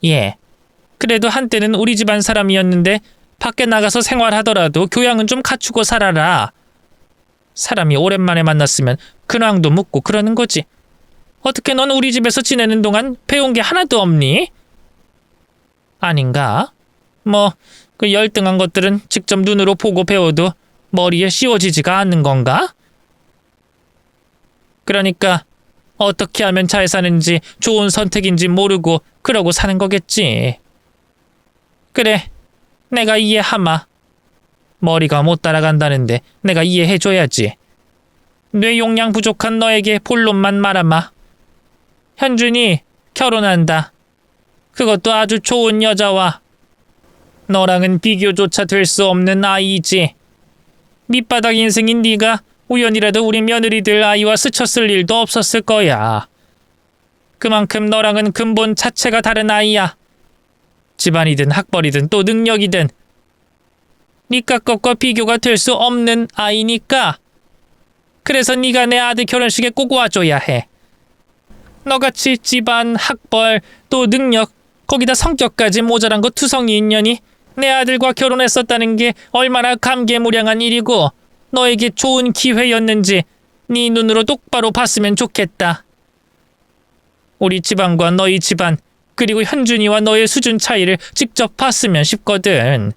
Speaker 2: 예, 그래도 한때는 우리 집안 사람이었는데 밖에 나가서 생활하더라도 교양은 좀 갖추고 살아라. 사람이 오랜만에 만났으면 근황도 묻고 그러는 거지. 어떻게 넌 우리 집에서 지내는 동안 배운 게 하나도 없니? 아닌가? 그 열등한 것들은 직접 눈으로 보고 배워도 머리에 씌워지지가 않는 건가? 그러니까 어떻게 하면 잘 사는지 좋은 선택인지 모르고 그러고 사는 거겠지. 그래, 내가 이해하마. 머리가 못 따라간다는데 내가 이해해줘야지. 뇌 용량 부족한 너에게 본론만 말하마. 현준이 결혼한다. 그것도 아주 좋은 여자와. 너랑은 비교조차 될 수 없는 아이지. 밑바닥 인생인 네가 우연이라도 우리 며느리들 아이와 스쳤을 일도 없었을 거야. 그만큼 너랑은 근본 자체가 다른 아이야. 집안이든 학벌이든 또 능력이든 니까 것과 비교가 될 수 없는 아이니까. 그래서 네가 내 아들 결혼식에 꼭 와줘야 해. 너같이 집안, 학벌, 또 능력, 거기다 성격까지 모자란 거 투성이 있냐니 내 아들과 결혼했었다는 게 얼마나 감개무량한 일이고 너에게 좋은 기회였는지 네 눈으로 똑바로 봤으면 좋겠다. 우리 집안과 너희 집안, 그리고 현준이와 너의 수준 차이를 직접 봤으면 싶거든.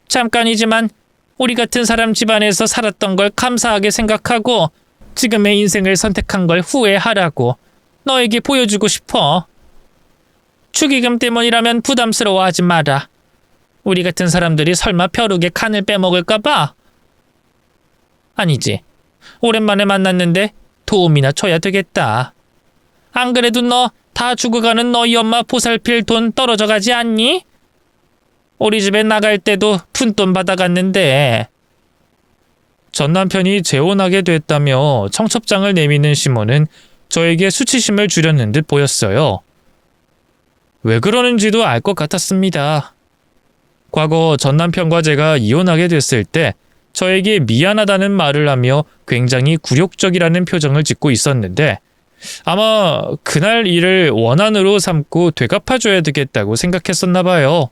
Speaker 2: 잠깐이지만 우리 같은 사람 집안에서 살았던 걸 감사하게 생각하고 지금의 인생을 선택한 걸 후회하라고 너에게 보여주고 싶어. 축의금 때문이라면 부담스러워하지 마라. 우리 같은 사람들이 설마 벼룩에 간을 빼먹을까봐? 아니지. 오랜만에 만났는데 도움이나 줘야 되겠다. 안 그래도 너 다 죽어가는 너희 엄마 보살필 돈 떨어져 가지 않니? 우리 집에 나갈 때도 푼돈 받아갔는데.
Speaker 1: 전 남편이 재혼하게 됐다며 청첩장을 내미는 시몬은 저에게 수치심을 주려는 듯 보였어요. 왜 그러는지도 알 것 같았습니다. 과거 전 남편과 제가 이혼하게 됐을 때 저에게 미안하다는 말을 하며 굉장히 굴욕적이라는 표정을 짓고 있었는데 아마 그날 일을 원한으로 삼고 되갚아줘야 되겠다고 생각했었나 봐요.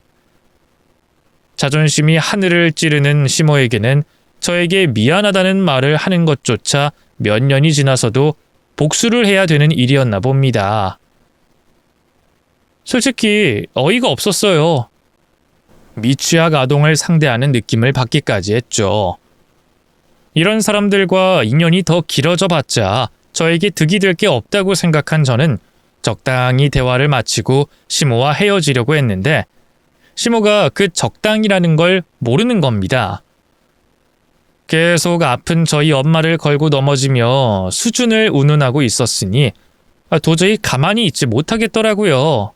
Speaker 1: 자존심이 하늘을 찌르는 시모에게는 저에게 미안하다는 말을 하는 것조차 몇 년이 지나서도 복수를 해야 되는 일이었나 봅니다. 솔직히 어이가 없었어요. 미취학 아동을 상대하는 느낌을 받기까지 했죠. 이런 사람들과 인연이 더 길어져 봤자 저에게 득이 될 게 없다고 생각한 저는 적당히 대화를 마치고 시모와 헤어지려고 했는데 시모가 그 적당이라는 걸 모르는 겁니다. 계속 아픈 저희 엄마를 걸고 넘어지며 수준을 운운하고 있었으니 도저히 가만히 있지 못하겠더라고요.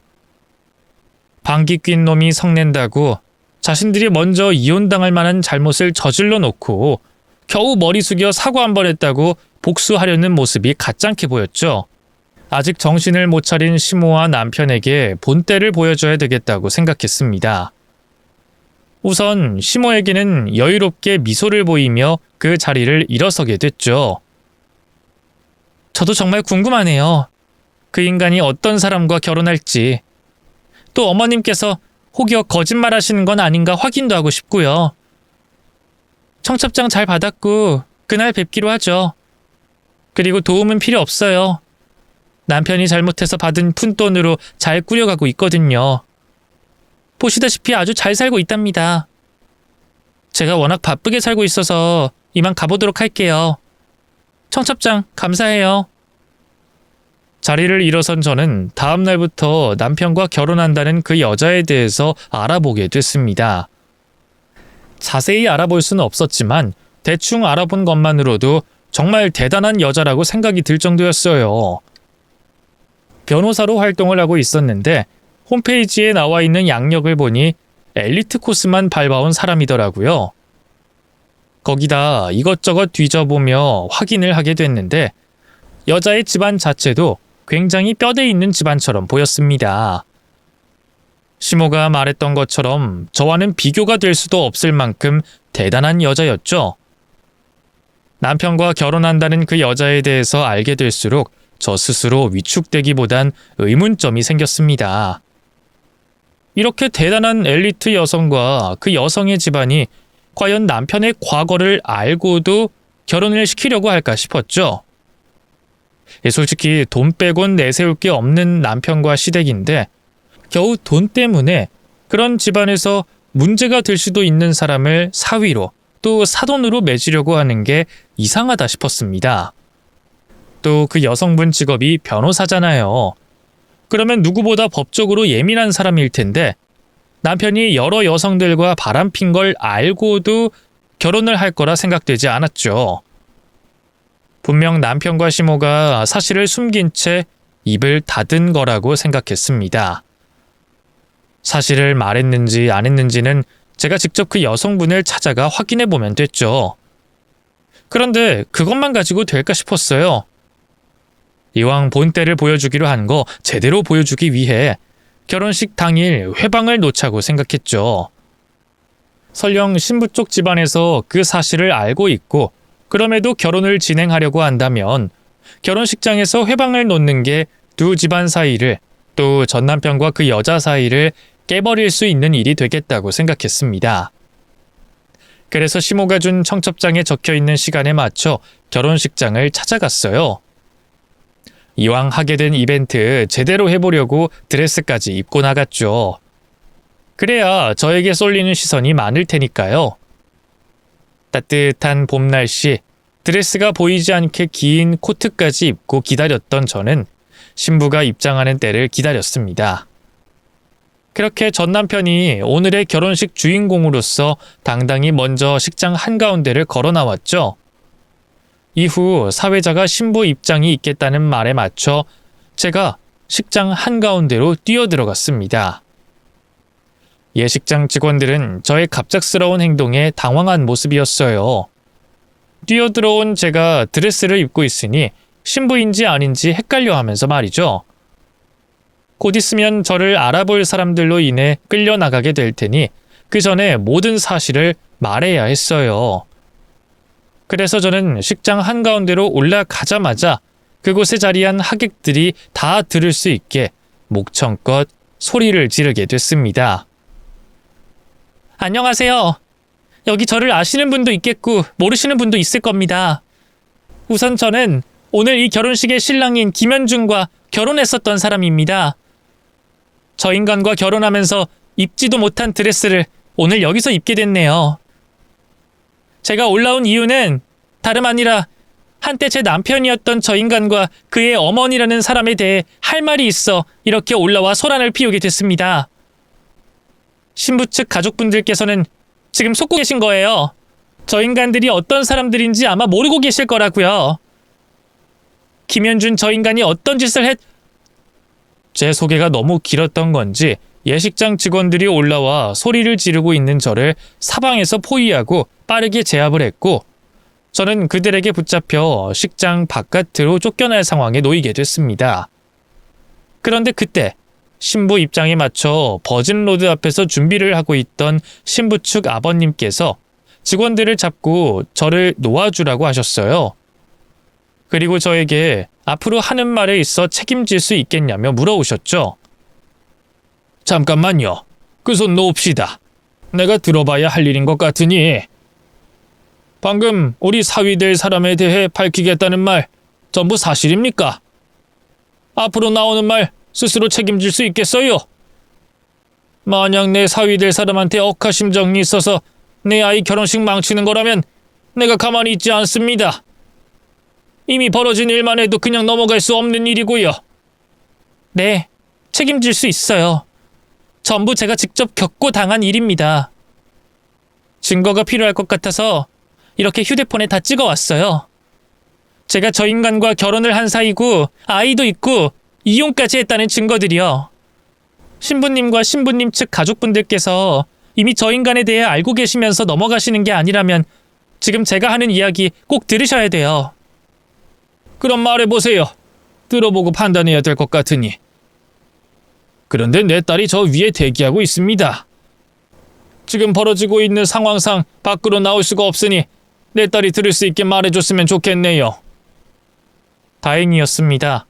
Speaker 1: 방귀 낀 놈이 성낸다고 자신들이 먼저 이혼당할 만한 잘못을 저질러 놓고 겨우 머리 숙여 사과 한 번 했다고 복수하려는 모습이 가짱게 보였죠. 아직 정신을 못 차린 시모와 남편에게 본때를 보여줘야 되겠다고 생각했습니다. 우선 시모에게는 여유롭게 미소를 보이며 그 자리를 일어서게 됐죠. 저도 정말 궁금하네요. 그 인간이 어떤 사람과 결혼할지. 또 어머님께서 혹여 거짓말하시는 건 아닌가 확인도 하고 싶고요. 청첩장 잘 받았고 그날 뵙기로 하죠. 그리고 도움은 필요 없어요. 남편이 잘못해서 받은 푼돈으로 잘 꾸려가고 있거든요. 보시다시피 아주 잘 살고 있답니다. 제가 워낙 바쁘게 살고 있어서 이만 가보도록 할게요. 청첩장 감사해요. 자리를 일어선 저는 다음 날부터 남편과 결혼한다는 그 여자에 대해서 알아보게 됐습니다. 자세히 알아볼 수는 없었지만 대충 알아본 것만으로도 정말 대단한 여자라고 생각이 들 정도였어요. 변호사로 활동을 하고 있었는데 홈페이지에 나와 있는 양력을 보니 엘리트 코스만 밟아온 사람이더라고요. 거기다 이것저것 뒤져보며 확인을 하게 됐는데 여자의 집안 자체도 굉장히 뼈대 있는 집안처럼 보였습니다. 시모가 말했던 것처럼 저와는 비교가 될 수도 없을 만큼 대단한 여자였죠. 남편과 결혼한다는 그 여자에 대해서 알게 될수록 저 스스로 위축되기보단 의문점이 생겼습니다. 이렇게 대단한 엘리트 여성과 그 여성의 집안이 과연 남편의 과거를 알고도 결혼을 시키려고 할까 싶었죠. 솔직히 돈 빼곤 내세울 게 없는 남편과 시댁인데 겨우 돈 때문에 그런 집안에서 문제가 될 수도 있는 사람을 사위로 또 사돈으로 맺으려고 하는 게 이상하다 싶었습니다. 또 그 여성분 직업이 변호사잖아요. 그러면 누구보다 법적으로 예민한 사람일 텐데 남편이 여러 여성들과 바람핀 걸 알고도 결혼을 할 거라 생각되지 않았죠. 분명 남편과 시모가 사실을 숨긴 채 입을 닫은 거라고 생각했습니다. 사실을 말했는지 안 했는지는 제가 직접 그 여성분을 찾아가 확인해 보면 됐죠. 그런데 그것만 가지고 될까 싶었어요. 이왕 본때를 보여주기로 한 거 제대로 보여주기 위해 결혼식 당일 회방을 놓자고 생각했죠. 설령 신부 쪽 집안에서 그 사실을 알고 있고 그럼에도 결혼을 진행하려고 한다면 결혼식장에서 회방을 놓는 게 두 집안 사이를 또 전 남편과 그 여자 사이를 깨버릴 수 있는 일이 되겠다고 생각했습니다. 그래서 시모가 준 청첩장에 적혀있는 시간에 맞춰 결혼식장을 찾아갔어요. 이왕 하게 된 이벤트 제대로 해보려고 드레스까지 입고 나갔죠. 그래야 저에게 쏠리는 시선이 많을 테니까요. 따뜻한 봄 날씨, 드레스가 보이지 않게 긴 코트까지 입고 기다렸던 저는 신부가 입장하는 때를 기다렸습니다. 그렇게 전 남편이 오늘의 결혼식 주인공으로서 당당히 먼저 식장 한가운데를 걸어 나왔죠. 이후 사회자가 신부 입장이 있겠다는 말에 맞춰 제가 식장 한가운데로 뛰어들어갔습니다. 예식장 직원들은 저의 갑작스러운 행동에 당황한 모습이었어요. 뛰어들어온 제가 드레스를 입고 있으니 신부인지 아닌지 헷갈려 하면서 말이죠. 곧 있으면 저를 알아볼 사람들로 인해 끌려나가게 될 테니 그 전에 모든 사실을 말해야 했어요. 그래서 저는 식장 한가운데로 올라가자마자 그곳에 자리한 하객들이 다 들을 수 있게 목청껏 소리를 지르게 됐습니다.
Speaker 2: 안녕하세요. 여기 저를 아시는 분도 있겠고 모르시는 분도 있을 겁니다. 우선 저는 오늘 이 결혼식의 신랑인 김현중과 결혼했었던 사람입니다. 저 인간과 결혼하면서 입지도 못한 드레스를 오늘 여기서 입게 됐네요. 제가 올라온 이유는 다름 아니라 한때 제 남편이었던 저 인간과 그의 어머니라는 사람에 대해 할 말이 있어 이렇게 올라와 소란을 피우게 됐습니다. 신부 측 가족분들께서는 지금 속고 계신 거예요. 저 인간들이 어떤 사람들인지 아마 모르고 계실 거라고요. 김현준 저 인간이 어떤 짓을
Speaker 1: 제 소개가 너무 길었던 건지 예식장 직원들이 올라와 소리를 지르고 있는 저를 사방에서 포위하고 빠르게 제압을 했고 저는 그들에게 붙잡혀 식장 바깥으로 쫓겨날 상황에 놓이게 됐습니다. 그런데 그때 신부 입장에 맞춰 버진로드 앞에서 준비를 하고 있던 신부 측 아버님께서 직원들을 잡고 저를 놓아주라고 하셨어요. 그리고 저에게 앞으로 하는 말에 있어 책임질 수 있겠냐며 물어오셨죠. 잠깐만요. 그 손 놓읍시다. 내가 들어봐야 할 일인 것 같으니. 방금 우리 사위 될 사람에 대해 밝히겠다는 말 전부 사실입니까? 앞으로 나오는 말 스스로 책임질 수 있겠어요? 만약 내 사위 될 사람한테 억하심정이 있어서 내 아이 결혼식 망치는 거라면 내가 가만히 있지 않습니다. 이미 벌어진 일만 해도 그냥 넘어갈 수 없는 일이고요.
Speaker 2: 네, 책임질 수 있어요. 전부 제가 직접 겪고 당한 일입니다. 증거가 필요할 것 같아서 이렇게 휴대폰에 다 찍어왔어요. 제가 저 인간과 결혼을 한 사이고 아이도 있고 이혼까지 했다는 증거들이요. 신부님과 신부님 측 가족분들께서 이미 저 인간에 대해 알고 계시면서 넘어가시는 게 아니라면 지금 제가 하는 이야기 꼭 들으셔야 돼요.
Speaker 1: 그럼 말해보세요. 들어보고 판단해야 될 것 같으니. 그런데 내 딸이 저 위에 대기하고 있습니다. 지금 벌어지고 있는 상황상 밖으로 나올 수가 없으니 내 딸이 들을 수 있게 말해줬으면 좋겠네요.
Speaker 2: 다행이었습니다.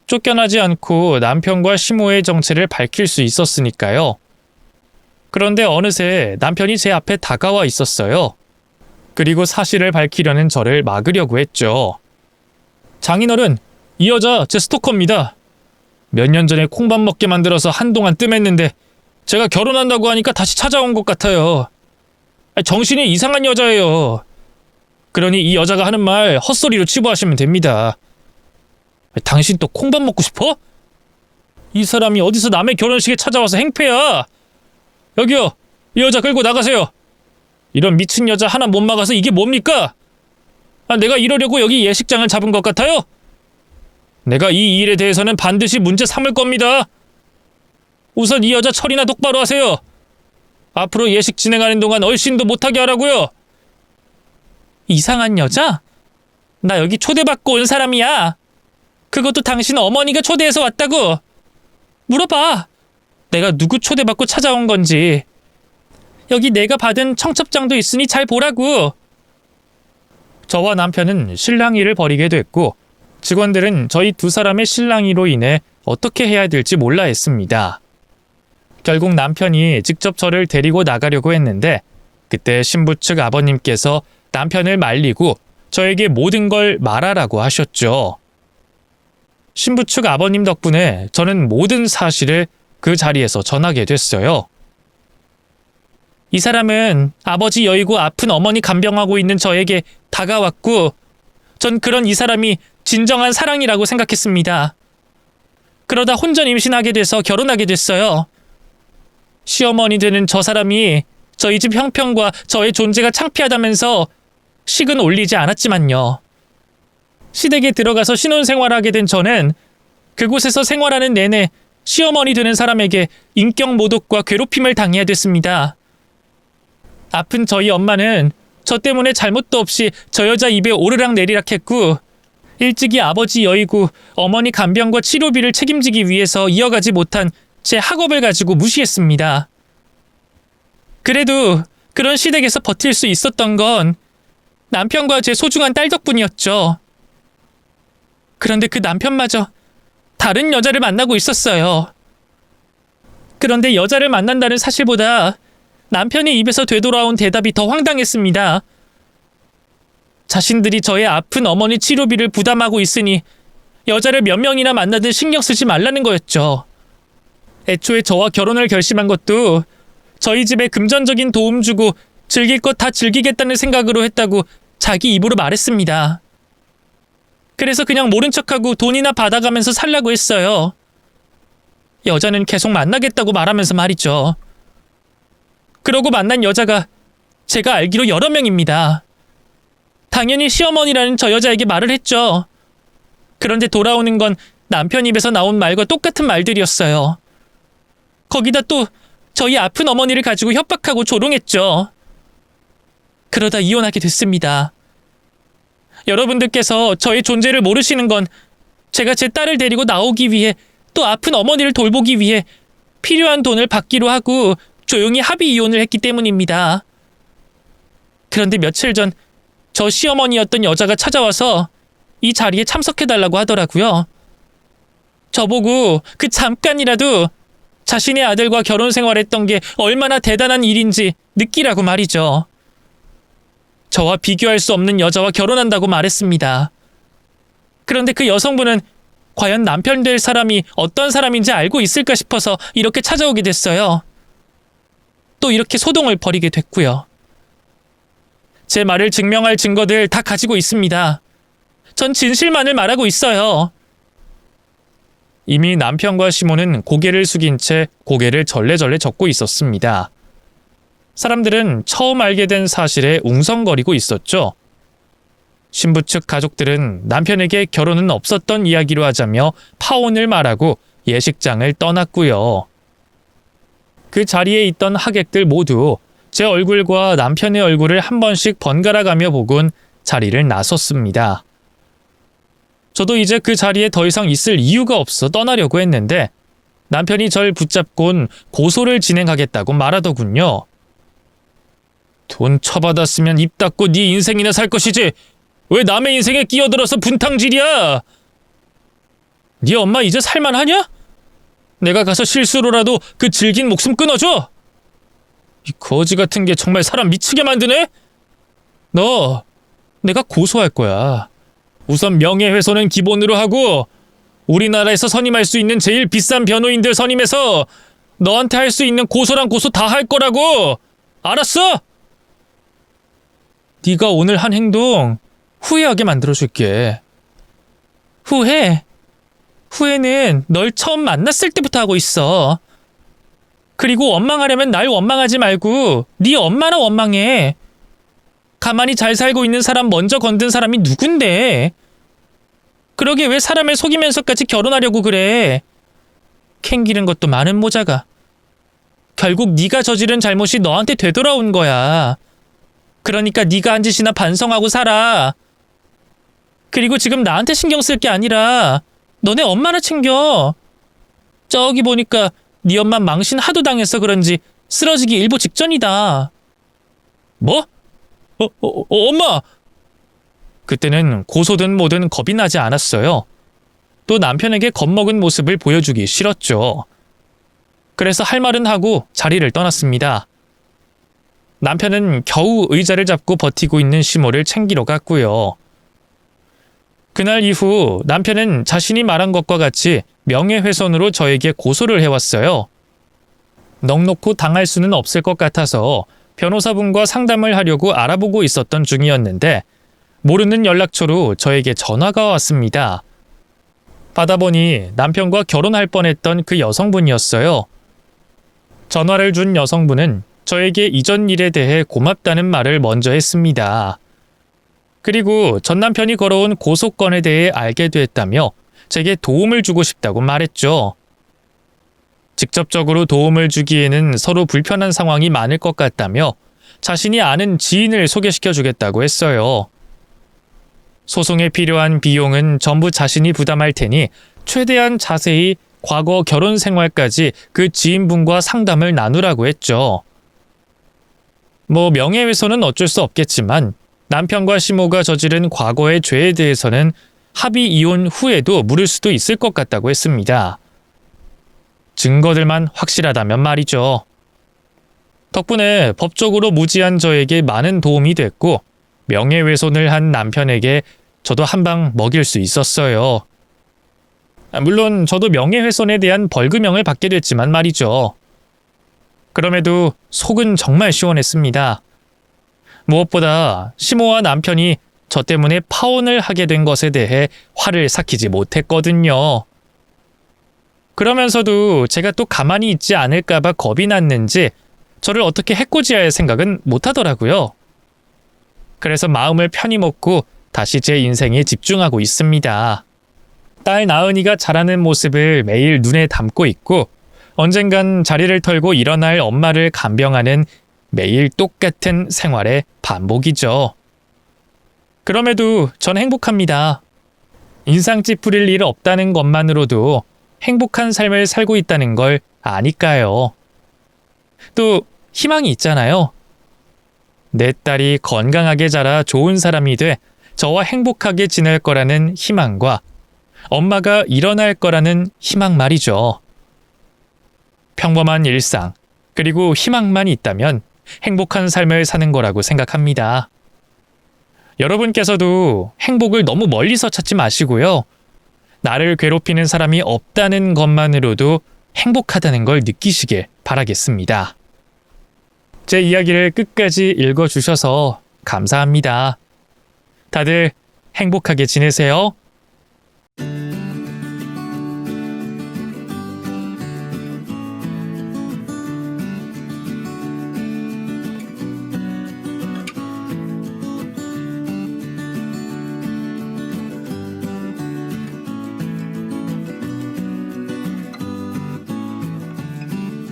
Speaker 2: 쫓겨나지 않고 남편과 시모의 정체를 밝힐 수 있었으니까요. 그런데 어느새 남편이 제 앞에 다가와 있었어요. 그리고 사실을 밝히려는 저를 막으려고 했죠. 장인어른, 이 여자 제 스토커입니다. 몇 년 전에 콩밥 먹게 만들어서 한동안 뜸했는데 제가 결혼한다고 하니까 다시 찾아온 것 같아요. 정신이 이상한 여자예요. 그러니 이 여자가 하는 말 헛소리로 치부하시면 됩니다. 당신 또 콩밥 먹고 싶어? 이 사람이 어디서 남의 결혼식에 찾아와서 행패야. 여기요, 이 여자 끌고 나가세요. 이런 미친 여자 하나 못 막아서 이게 뭡니까? 내가 이러려고 여기 예식장을 잡은 것 같아요? 내가 이 일에 대해서는 반드시 문제 삼을 겁니다. 우선 이 여자 처리나 똑바로 하세요. 앞으로 예식 진행하는 동안 얼씬도 못하게 하라고요. 이상한 여자? 나 여기 초대받고 온 사람이야. 그것도 당신 어머니가 초대해서 왔다고. 물어봐. 내가 누구 초대받고 찾아온 건지. 여기 내가 받은 청첩장도 있으니 잘 보라고. 저와 남편은 실랑이를 벌이게 됐고 직원들은 저희 두 사람의 실랑이로 인해 어떻게 해야 될지 몰라 했습니다. 결국 남편이 직접 저를 데리고 나가려고 했는데 그때 신부 측 아버님께서 남편을 말리고 저에게 모든 걸 말하라고 하셨죠. 신부 측 아버님 덕분에 저는 모든 사실을 그 자리에서 전하게 됐어요. 이 사람은 아버지 여의고 아픈 어머니 간병하고 있는 저에게 다가왔고 전 그런 이 사람이 진정한 사랑이라고 생각했습니다. 그러다 혼전 임신하게 돼서 결혼하게 됐어요. 시어머니 되는 저 사람이 저희 집 형편과 저의 존재가 창피하다면서 식은 올리지 않았지만요. 시댁에 들어가서 신혼생활하게 된 저는 그곳에서 생활하는 내내 시어머니 되는 사람에게 인격 모독과 괴롭힘을 당해야 됐습니다. 아픈 저희 엄마는 저 때문에 잘못도 없이 저 여자 입에 오르락 내리락 했고 일찍이 아버지 여의고 어머니 간병과 치료비를 책임지기 위해서 이어가지 못한 제 학업을 가지고 무시했습니다. 그래도 그런 시댁에서 버틸 수 있었던 건 남편과 제 소중한 딸 덕분이었죠. 그런데 그 남편마저 다른 여자를 만나고 있었어요. 그런데 여자를 만난다는 사실보다 남편의 입에서 되돌아온 대답이 더 황당했습니다. 자신들이 저의 아픈 어머니 치료비를 부담하고 있으니 여자를 몇 명이나 만나든 신경 쓰지 말라는 거였죠. 애초에 저와 결혼을 결심한 것도 저희 집에 금전적인 도움 주고 즐길 것 다 즐기겠다는 생각으로 했다고 자기 입으로 말했습니다. 그래서 그냥 모른 척하고 돈이나 받아가면서 살라고 했어요. 여자는 계속 만나겠다고 말하면서 말이죠. 그러고 만난 여자가 제가 알기로 여러 명입니다. 당연히 시어머니라는 저 여자에게 말을 했죠. 그런데 돌아오는 건 남편 입에서 나온 말과 똑같은 말들이었어요. 거기다 또 저희 아픈 어머니를 가지고 협박하고 조롱했죠. 그러다 이혼하게 됐습니다. 여러분들께서 저의 존재를 모르시는 건 제가 제 딸을 데리고 나오기 위해 또 아픈 어머니를 돌보기 위해 필요한 돈을 받기로 하고 조용히 합의 이혼을 했기 때문입니다. 그런데 며칠 전 저 시어머니였던 여자가 찾아와서 이 자리에 참석해달라고 하더라고요. 저보고 그 잠깐이라도 자신의 아들과 결혼 생활했던 게 얼마나 대단한 일인지 느끼라고 말이죠. 저와 비교할 수 없는 여자와 결혼한다고 말했습니다. 그런데 그 여성분은 과연 남편 될 사람이 어떤 사람인지 알고 있을까 싶어서 이렇게 찾아오게 됐어요. 또 이렇게 소동을 벌이게 됐고요. 제 말을 증명할 증거들 다 가지고 있습니다. 전 진실만을 말하고 있어요. 이미 남편과 시모는 고개를 숙인 채 고개를 절레절레 젓고 있었습니다. 사람들은 처음 알게 된 사실에 웅성거리고 있었죠. 신부 측 가족들은 남편에게 결혼은 없었던 이야기로 하자며 파혼을 말하고 예식장을 떠났고요. 그 자리에 있던 하객들 모두 제 얼굴과 남편의 얼굴을 한 번씩 번갈아가며 보곤 자리를 나섰습니다. 저도 이제 그 자리에 더 이상 있을 이유가 없어 떠나려고 했는데 남편이 절 붙잡곤 고소를 진행하겠다고 말하더군요. 돈 처받았으면 입 닫고 네 인생이나 살 것이지 왜 남의 인생에 끼어들어서 분탕질이야? 네 엄마 이제 살만하냐? 내가 가서 실수로라도 그 질긴 목숨 끊어줘? 이 거지 같은 게 정말 사람 미치게 만드네? 너 내가 고소할 거야. 우선 명예훼손은 기본으로 하고 우리나라에서 선임할 수 있는 제일 비싼 변호인들 선임해서 너한테 할 수 있는 고소랑 고소 다 할 거라고. 알았어? 네가 오늘 한 행동 후회하게 만들어줄게. 후회? 후회는 널 처음 만났을 때부터 하고 있어. 그리고 원망하려면 날 원망하지 말고 네 엄마나 원망해. 가만히 잘 살고 있는 사람 먼저 건든 사람이 누군데? 그러게 왜 사람을 속이면서까지 결혼하려고 그래? 캥기는 것도 많은 모자가. 결국 네가 저지른 잘못이 너한테 되돌아온 거야. 그러니까 네가 한 짓이나 반성하고 살아. 그리고 지금 나한테 신경 쓸 게 아니라 너네 엄마나 챙겨. 저기 보니까 네 엄마 망신 하도 당해서 그런지 쓰러지기 일보 직전이다. 뭐? 엄마! 그때는 고소든 뭐든 겁이 나지 않았어요. 또 남편에게 겁먹은 모습을 보여주기 싫었죠. 그래서 할 말은 하고 자리를 떠났습니다. 남편은 겨우 의자를 잡고 버티고 있는 시모를 챙기러 갔고요. 그날 이후 남편은 자신이 말한 것과 같이 명예훼손으로 저에게 고소를 해왔어요. 넉넉히 당할 수는 없을 것 같아서 변호사분과 상담을 하려고 알아보고 있었던 중이었는데 모르는 연락처로 저에게 전화가 왔습니다. 받아보니 남편과 결혼할 뻔했던 그 여성분이었어요. 전화를 준 여성분은 저에게 이전 일에 대해 고맙다는 말을 먼저 했습니다. 그리고 전 남편이 걸어온 고소건에 대해 알게 됐다며 제게 도움을 주고 싶다고 말했죠. 직접적으로 도움을 주기에는 서로 불편한 상황이 많을 것 같다며 자신이 아는 지인을 소개시켜 주겠다고 했어요. 소송에 필요한 비용은 전부 자신이 부담할 테니 최대한 자세히 과거 결혼 생활까지 그 지인분과 상담을 나누라고 했죠. 명예훼손은 어쩔 수 없겠지만 남편과 시모가 저지른 과거의 죄에 대해서는 합의 이혼 후에도 물을 수도 있을 것 같다고 했습니다. 증거들만 확실하다면 말이죠. 덕분에 법적으로 무지한 저에게 많은 도움이 됐고 명예훼손을 한 남편에게 저도 한 방 먹일 수 있었어요. 물론 저도 명예훼손에 대한 벌금형을 받게 됐지만 말이죠. 그럼에도 속은 정말 시원했습니다. 무엇보다 시모와 남편이 저 때문에 파혼을 하게 된 것에 대해 화를 삭히지 못했거든요. 그러면서도 제가 또 가만히 있지 않을까봐 겁이 났는지 저를 어떻게 해코지할 생각은 못하더라고요. 그래서 마음을 편히 먹고 다시 제 인생에 집중하고 있습니다. 딸 나은이가 자라는 모습을 매일 눈에 담고 있고 언젠간 자리를 털고 일어날 엄마를 간병하는 매일 똑같은 생활의 반복이죠. 그럼에도 전 행복합니다. 인상 찌푸릴 일 없다는 것만으로도 행복한 삶을 살고 있다는 걸 아니까요. 또 희망이 있잖아요. 내 딸이 건강하게 자라 좋은 사람이 돼 저와 행복하게 지낼 거라는 희망과 엄마가 일어날 거라는 희망 말이죠. 평범한 일상, 그리고 희망만 있다면 행복한 삶을 사는 거라고 생각합니다. 여러분께서도 행복을 너무 멀리서 찾지 마시고요. 나를 괴롭히는 사람이 없다는 것만으로도 행복하다는 걸 느끼시길 바라겠습니다. 제 이야기를 끝까지 읽어주셔서 감사합니다. 다들 행복하게 지내세요.